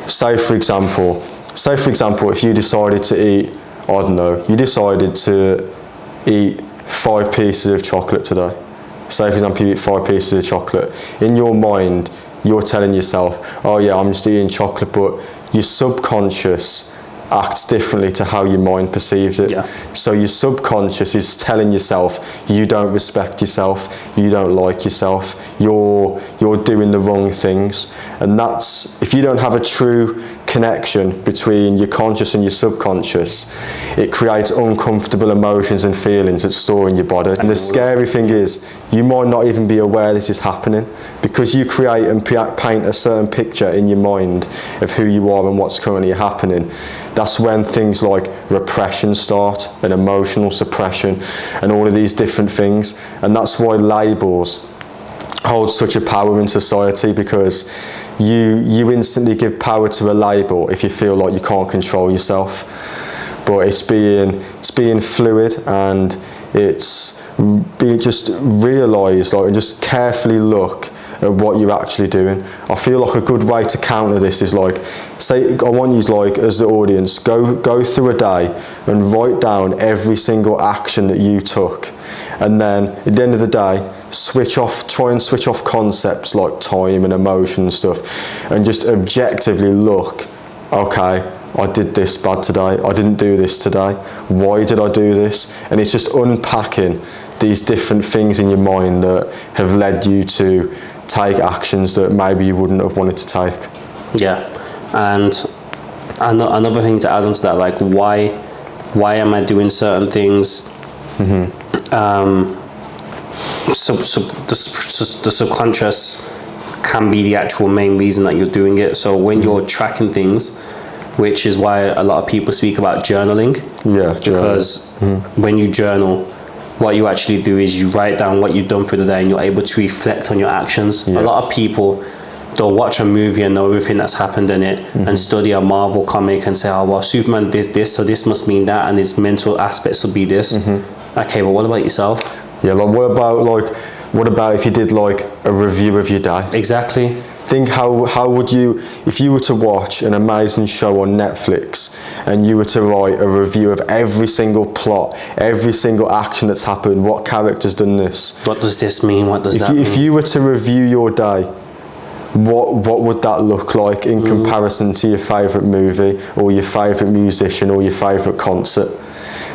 say for example, if you decided to eat, I don't know, you decided to eat 5 pieces of chocolate today. Say for example, you eat 5 pieces of chocolate. In your mind, you're telling yourself, oh yeah, I'm just eating chocolate, but your subconscious acts differently to how your mind perceives it. So your subconscious is telling yourself you don't respect yourself, you don't like yourself, you're doing the wrong things. And that's, if you don't have a true connection between your conscious and your subconscious, it creates uncomfortable emotions and feelings that store in your body. And the scary thing is, you might not even be aware this is happening, because you create and paint a certain picture in your mind of who you are and what's currently happening. That's when things like repression start, and emotional suppression, and all of these different things. And that's why labels hold such a power in society, because you instantly give power to a label if you feel like you can't control yourself. But it's being fluid, and it's being just realise, and just carefully look of what you're actually doing. I feel like a good way to counter this is like, say, I want you to, like, as the audience, go through a day and write down every single action that you took. And then at the end of the day, try and switch off concepts like time and emotion and stuff, and just objectively look, okay, I did this bad today, I didn't do this today, why did I do this? And it's just unpacking these different things in your mind that have led you to take actions that maybe you wouldn't have wanted to take. Yeah, and another thing to add on to that, like why am I doing certain things? Mm-hmm. So the subconscious can be the actual main reason that you're doing it. So when you're tracking things, which is why a lot of people speak about journaling. Yeah, because when you journal, what you actually do is you write down what you've done for the day, and you're able to reflect on your actions. Yeah. A lot of people, they'll watch a movie and know everything that's happened in it, and study a Marvel comic and say, oh, well, Superman did this, so this must mean that, and his mental aspects will be this. Okay, well, what about yourself? Yeah, like what about if you did like a review of your day? Exactly. Think how would you, if you were to watch an amazing show on Netflix and you were to write a review of every single plot, every single action that's happened, what character's done this? What does this mean? What does that mean? If you were to review your day, what would that look like in comparison to your favourite movie or your favourite musician or your favourite concert?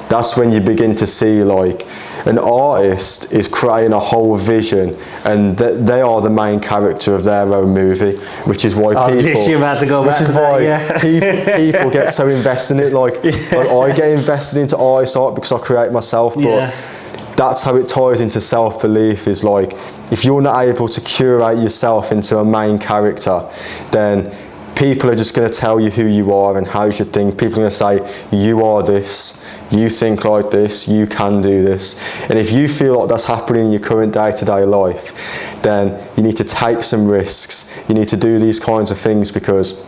That's when you begin to see, like, an artist is creating a whole vision, and they are the main character of their own movie, which is why people get so invested in it. Like I get invested into artist art because I create myself, but that's how it ties into self-belief. Is like, if you're not able to curate yourself into a main character, then people are just going to tell you who you are and how you should think. People are going to say, you are this, you think like this, you can do this. And if you feel like that's happening in your current day-to-day life, then you need to take some risks. You need to do these kinds of things, because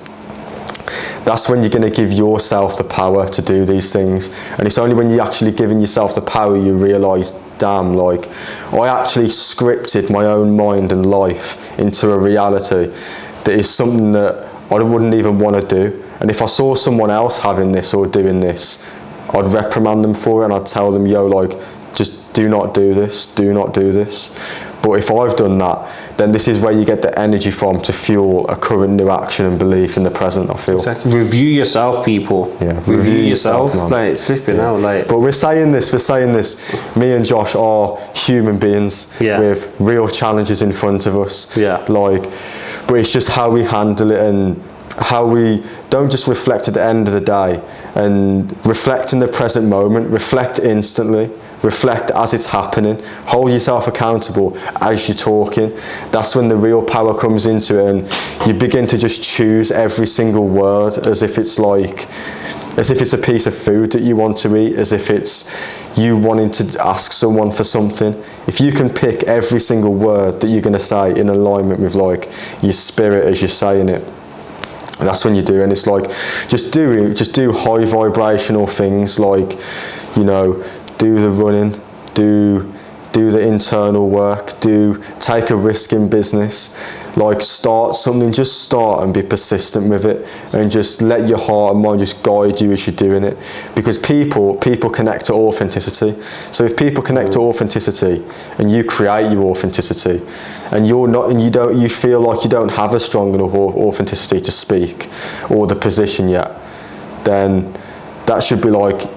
that's when you're going to give yourself the power to do these things. And it's only when you're actually giving yourself the power you realise, damn, like, I actually scripted my own mind and life into a reality that is something that I wouldn't even want to do. And if I saw someone else having this or doing this, I'd reprimand them for it, and I'd tell them, yo, like, just do not do this, do not do this. But if I've done that, then this is where you get the energy from to fuel a current new action and belief in the present, I feel. Exactly. Review yourself, people. Yeah, review yourself, man. Like, flipping out, like. But we're saying this, me and Josh are human beings with real challenges in front of us. Yeah. Like, but it's just how we handle it, and how we don't just reflect at the end of the day, and reflect in the present moment, reflect instantly, reflect as it's happening, hold yourself accountable as you're talking. That's when the real power comes into it, and you begin to just choose every single word as if it's a piece of food that you want to eat, as if it's you wanting to ask someone for something. If you can pick every single word that you're going to say in alignment with, like, your spirit as you're saying it, that's when you do. And it's like, just do high vibrational things, like, you know, do the running, do the internal work, take a risk in business, like, start something, just start and be persistent with it, and just let your heart and mind just guide you as you're doing it. Because people connect to authenticity. So if people connect to authenticity, and you create your authenticity, and you feel like you don't have a strong enough authenticity to speak, or the position yet, then that should be like,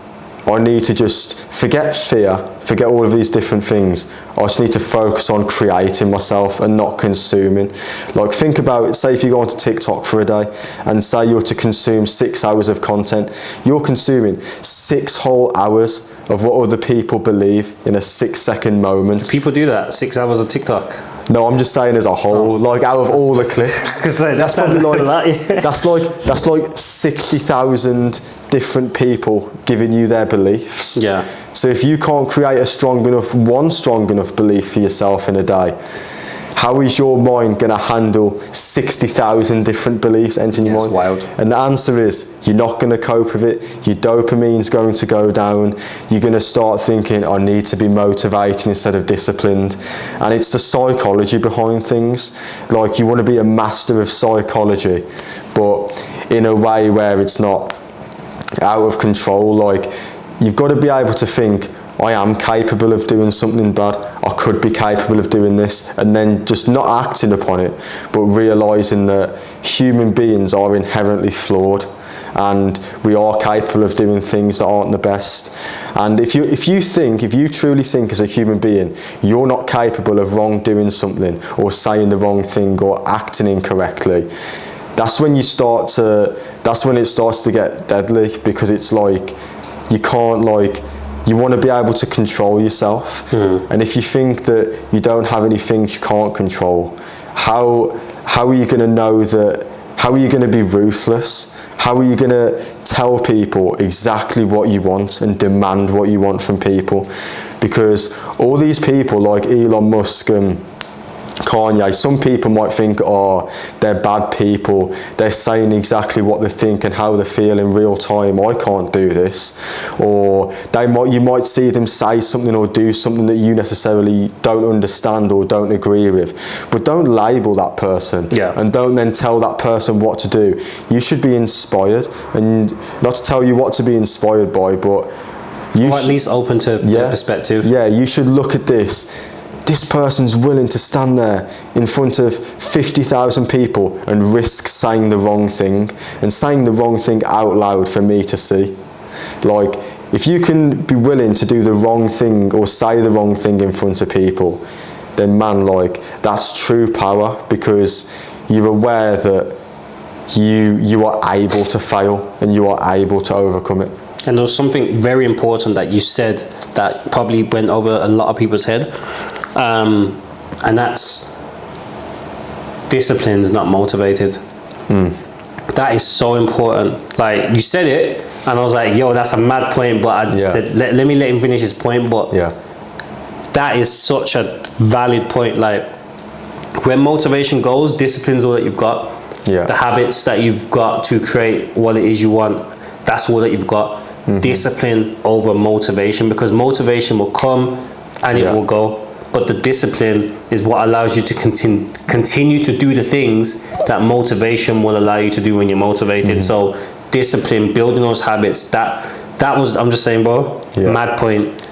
I need to just forget fear, forget all of these different things. I just need to focus on creating myself and not consuming. Like, think about, say if you go onto TikTok for a day and say you're to consume 6 hours of content, you're consuming 6 whole hours of what other people believe in a 6-second moment. People do that, 6 hours of TikTok. No, I'm just saying as a whole, like, out of all the clips. That's probably that's like 60,000 different people giving you their beliefs. Yeah. So if you can't create one strong enough belief for yourself in a day, how is your mind going to handle 60,000 different beliefs entering your mind? It's wild. And the answer is, you're not going to cope with it. Your dopamine's going to go down. You're going to start thinking, I need to be motivated instead of disciplined. And it's the psychology behind things. Like, you want to be a master of psychology, but in a way where it's not out of control. Like, you've got to be able to think, I am capable of doing something bad, I could be capable of doing this, and then just not acting upon it, but realising that human beings are inherently flawed and we are capable of doing things that aren't the best. And if you truly think as a human being you're not capable of doing something or saying the wrong thing or acting incorrectly, that's when it starts to get deadly, because it's like, you can't, like, you want to be able to control yourself. And if you think that you don't have any things you can't control, how are you going to know that? How are you going to be ruthless? How are you going to tell people exactly what you want and demand what you want from people? Because all these people like Elon Musk and Kanye, some people might think, oh, they're bad people, they're saying exactly what they think and how they feel in real time, I can't do this. Or you might see them say something or do something that you necessarily don't understand or don't agree with, but don't label that person. And don't then tell that person what to do. You should be inspired, and not to tell you what to be inspired by, but you or at least open to their perspective. You should look at this person's willing to stand there in front of 50,000 people and risk saying the wrong thing, and saying the wrong thing out loud for me to see. Like, if you can be willing to do the wrong thing or say the wrong thing in front of people, then man, like, that's true power, because you're aware that you are able to fail and you are able to overcome it. And there was something very important that you said that probably went over a lot of people's head. And that's disciplined, not motivated. That is so important. Like, you said it and I was like, yo, that's a mad point, but I just said, let me let him finish his point. But that is such a valid point. Like, when motivation goes, discipline's all that you've got. The habits that you've got to create what it is you want, that's all that you've got. Discipline over motivation, because motivation will come and it will go, but the discipline is what allows you to continue to do the things that motivation will allow you to do when you're motivated. So discipline, building those habits, that was, I'm just saying, bro, mad point.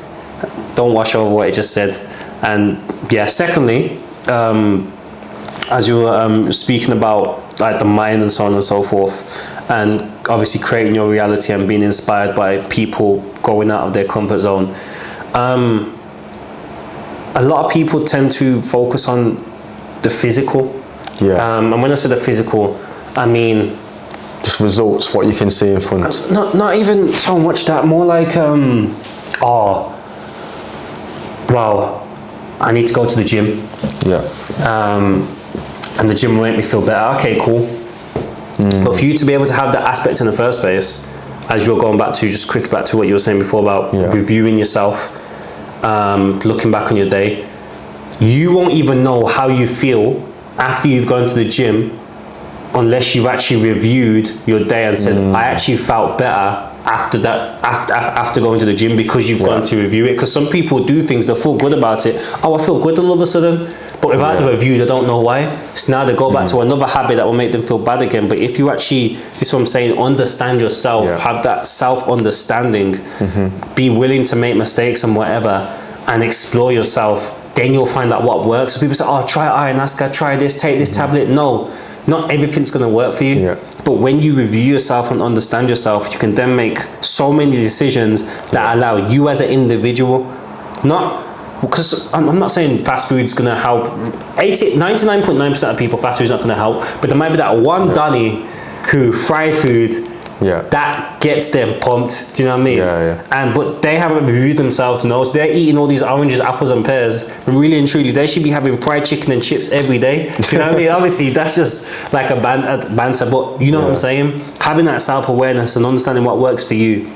Don't wash over what I just said. And secondly, as you were speaking about like the mind and so on and so forth, and obviously creating your reality and being inspired by people going out of their comfort zone, a lot of people tend to focus on the physical. And when I say the physical, I mean just results, what you can see in front. Not even so much that, more like well, I need to go to the gym. And the gym will make me feel better. Okay, cool. But for you to be able to have that aspect in the first place, as you're going back to, just quickly back to what you were saying before about reviewing yourself, looking back on your day, you won't even know how you feel after you've gone to the gym unless you've actually reviewed your day and said, I actually felt better after that, after going to the gym, because you've gone to review it. Because some people do things, they feel good about it. Oh, I feel good all of a sudden. But without the review, they don't know why. So now they go back to another habit that will make them feel bad again. But if you actually, this is what I'm saying, understand yourself, have that self-understanding, be willing to make mistakes and whatever, and explore yourself, then you'll find out what works. So people say, oh, try ayahuasca, try this, take this tablet. No, not everything's going to work for you. But when you review yourself and understand yourself, you can then make so many decisions that allow you as an individual, because I'm not saying fast food's going to help. 99.9% of people, fast food's not going to help. But there might be that one Donny who fried food, that gets them pumped. Do you know what I mean? But they haven't reviewed themselves to know. So they're eating all these oranges, apples and pears. And really and truly, they should be having fried chicken and chips every day. Do you know what I mean? Obviously, that's just like a banter. But you know what I'm saying? Having that self-awareness and understanding what works for you.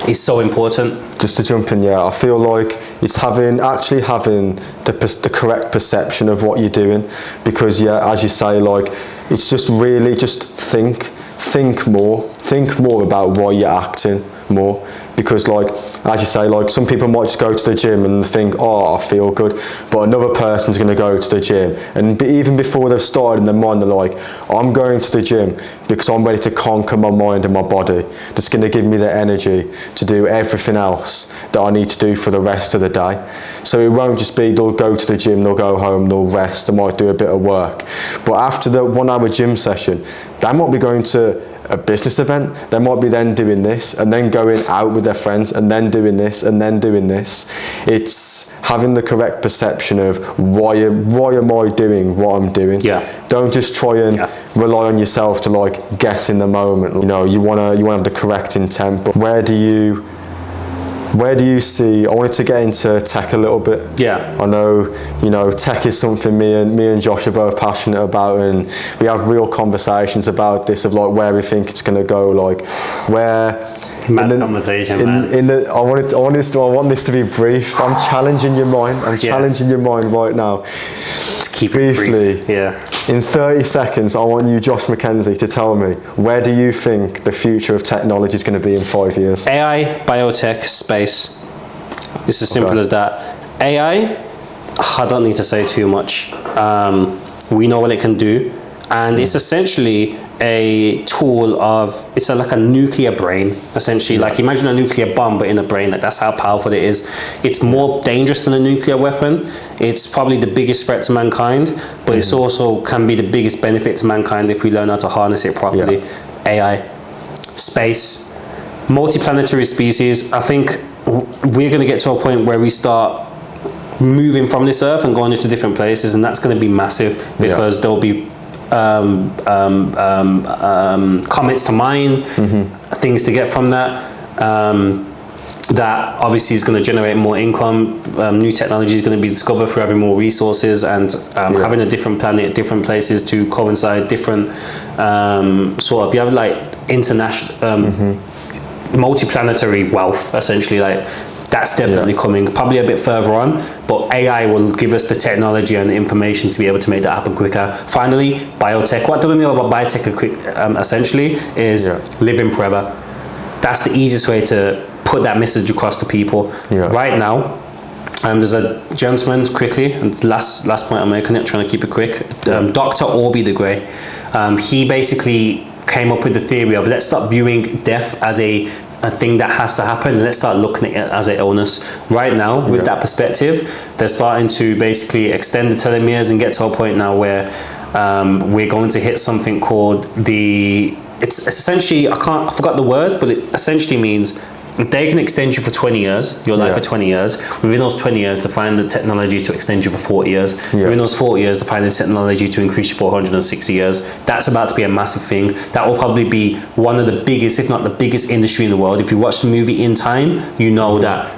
is so important. Just to jump in, I feel like it's actually having the correct perception of what you're doing, because as you say, like, it's just really just think more about why you're acting more, because, like, as you say, like, some people might just go to the gym and think, oh, I feel good, but another person's going to go to the gym and even before they've started in their mind, they're like, I'm going to the gym because I'm ready to conquer my mind and my body. That's going to give me the energy to do everything else that I need to do for the rest of the day. So it won't just be they'll go to the gym, they'll go home, they'll rest, they might do a bit of work, but after the 1 hour gym session, they might be going to a business event, they might be then doing this and then going out with their friends and then doing this and then doing this. It's having the correct perception of why am I doing what I'm doing. Don't just try and rely on yourself to, like, guess in the moment. You know, you wanna have the correct intent. But where do you see, I wanted to get into tech a little bit. I know, you know, tech is something me and Josh are both passionate about, and we have real conversations about this, of like where we think it's going to go, like where conversation, man. I want this to be brief. I'm challenging your mind. I'm challenging your mind right now. To keep briefly, it brief. In 30 seconds, I want you, Josh Mckenzie, to tell me, where do you think the future of technology is going to be in 5 years? AI, biotech, space. It's as simple as that. AI, I don't need to say too much. We know what it can do, and it's essentially a tool of, it's like a nuclear brain, essentially. Like, imagine a nuclear bomb, but in a brain. Like, that's how powerful it is. It's more dangerous than a nuclear weapon. It's probably the biggest threat to mankind, but it's also can be the biggest benefit to mankind if we learn how to harness it properly. AI, space, multiplanetary species. I think we're going to get to a point where we start moving from this earth and going into different places, and that's going to be massive, because there'll be comets to mine, things to get from that. That obviously is going to generate more income. New technology is going to be discovered through having more resources and having a different planet, different places to coincide, different sort of, you have like international, multiplanetary wealth, essentially. Like, that's definitely coming, probably a bit further on, but AI will give us the technology and the information to be able to make that happen quicker. Finally, biotech. What do we mean about biotech essentially is living forever. That's the easiest way to put that message across to people. Right now, there's a gentleman, quickly, and it's last point I'm making it, trying to keep it quick, Dr. Orby the Grey. He basically came up with the theory of, let's stop viewing death as a thing that has to happen, and let's start looking at it as an illness. Right now, with that perspective, they're starting to basically extend the telomeres and get to a point now where we're going to hit something called it's essentially, I forgot the word, but it essentially means they can extend you for 20 years, your life for 20 years. Within those 20 years, to find the technology to extend you for 40 years. Within those 40 years, to find the technology to increase you for 160 years. That's about to be a massive thing. That will probably be one of the biggest, if not the biggest industry in the world. If you watch the movie In Time, you know that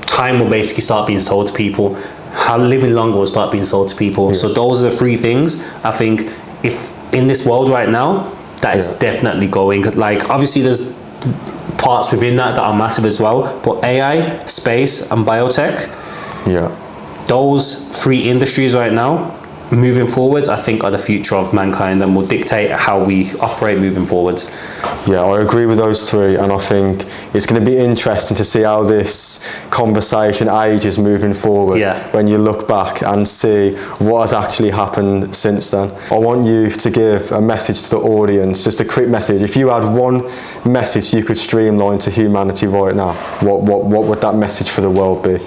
time will basically start being sold to people. How living longer will start being sold to people. So those are the three things, I think, if in this world right now, that is definitely going. Like, obviously there's parts within that are massive as well, but AI, space, and biotech, those three industries right now, moving forwards, I think are the future of mankind and will dictate how we operate moving forwards. I agree with those three, and I think it's going to be interesting to see how this conversation ages moving forward when you look back and see what has actually happened since then. I want you to give a message to the audience, just a quick message. If you had one message you could streamline to humanity right now, what would that message for the world be?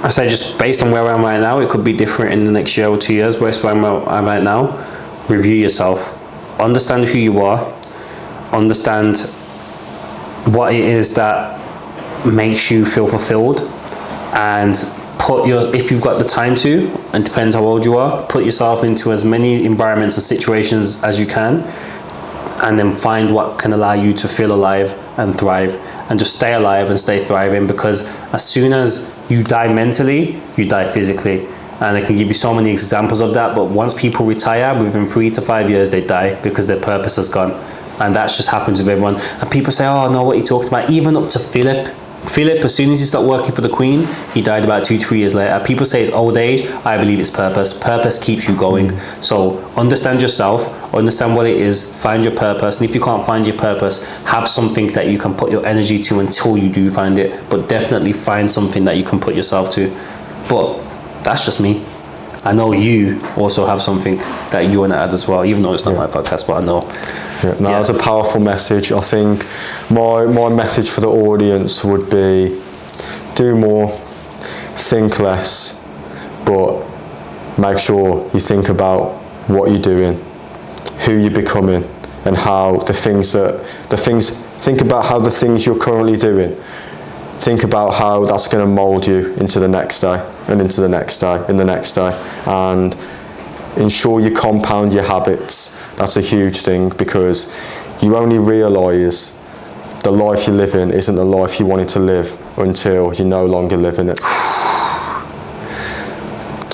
I say, just based on where I am right now, it could be different in the next year or 2 years. Based on where I'm right now, review yourself, understand who you are, understand what it is that makes you feel fulfilled, and if you've got the time to, and depends how old you are, put yourself into as many environments and situations as you can, and then find what can allow you to feel alive and thrive, and just stay alive and stay thriving, because as soon as you die mentally, you die physically. And I can give you so many examples of that, but once people retire, within 3 to 5 years, they die because their purpose has gone. And that just happens with everyone. And people say, oh, no, what are you talking about? Even up to Philip. Philip, as soon as he started working for the Queen, he died about 2 to 3 years later. People say it's old age. I believe it's purpose. Purpose keeps you going. So understand yourself, understand what it is, find your purpose. And if you can't find your purpose, have something that you can put your energy to until you do find it. But definitely find something that you can put yourself to. But that's just me. I know you also have something that you want to add as well, even though it's not my podcast, but I know. That's a powerful message. I think my message for the audience would be do more, think less, but make sure you think about what you're doing, who you're becoming, and how think about how the things you're currently doing, think about how that's going to mold you into the next day and into the next day and the next day, and ensure you compound your habits. That's a huge thing, because you only realise the life you're living isn't the life you wanted to live until you're no longer living it.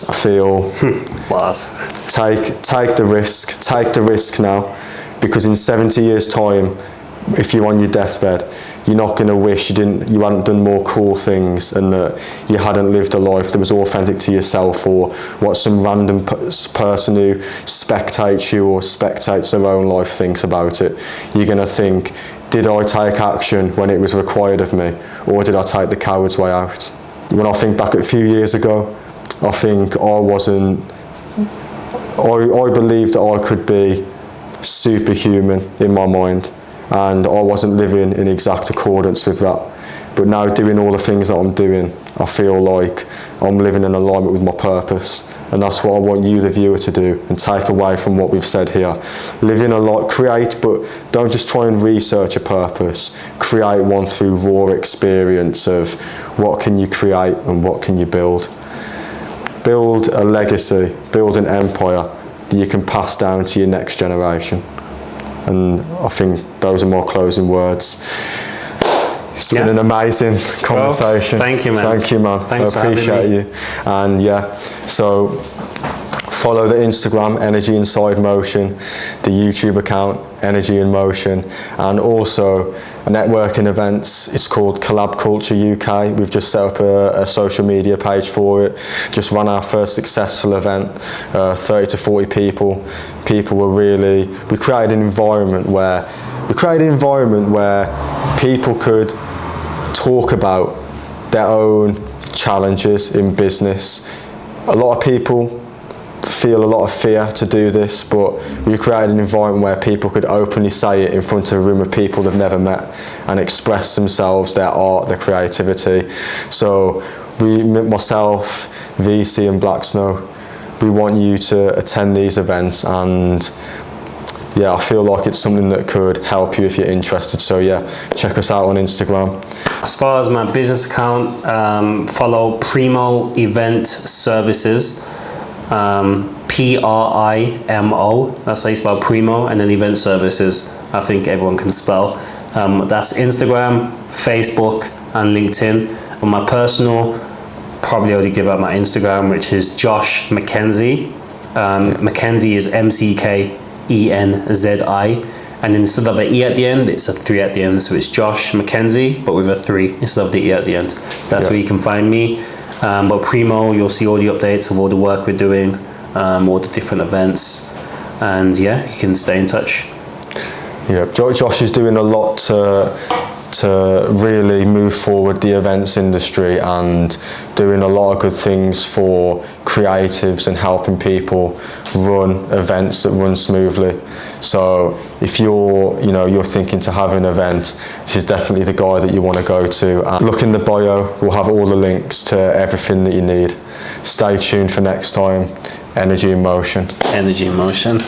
I feel take the risk now, because in 70 years time, if you're on your deathbed, you're not going to wish you hadn't done more cool things, and that you hadn't lived a life that was authentic to yourself, or what some random person who spectates you or spectates their own life thinks about it. You're going to think, did I take action when it was required of me, or did I take the coward's way out? When I think back a few years ago, I think I believed that I could be superhuman in my mind, and I wasn't living in exact accordance with that. But now, doing all the things that I'm doing, I feel like I'm living in alignment with my purpose, and that's what I want you, the viewer, to do and take away from what we've said here. Live in a lot, create, but don't just try and research a purpose. Create one through raw experience of what can you create and what can you build. Build a legacy, build an empire that you can pass down to your next generation. And I think those are my closing words. It's been an amazing conversation. Well, thank you, man. Thank you, man. Thanks, I appreciate you. And so follow the Instagram, Energy Inside Motion, the YouTube account, Energy in Motion, and also networking events. It's called Collab Culture UK. We've just set up a social media page for it. Just ran our first successful event, 30 to 40 people. People were we created an environment where people could talk about their own challenges in business. A lot of people feel a lot of fear to do this, but we created an environment where people could openly say it in front of a room of people they've never met and express themselves, their art, their creativity. So myself, VC and Black Snow, we want you to attend these events, and I feel like it's something that could help you if you're interested. So check us out on Instagram. As far as my business account, follow PRIMO Event Services. PRIMO, that's how you spell PRIMO, and then Event Services, I think everyone can spell. That's Instagram, Facebook, and LinkedIn. On my personal, probably already give out my Instagram, which is Josh Mckenzie. Mckenzie is MCKENZI, and instead of an E at the end, it's a 3 at the end, so it's Josh Mckenzie, but with a 3 instead of the E at the end. So that's where you can find me. But PRIMO, you'll see all the updates of all the work we're doing, all the different events, and you can stay in touch. Josh is doing a lot to really move forward the events industry, and doing a lot of good things for creatives and helping people run events that run smoothly. So if you're thinking to have an event, this is definitely the guy that you want to go to. And look in the bio, we'll have all the links to everything that you need. Stay tuned for next time. Energy in Motion. Energy in Motion.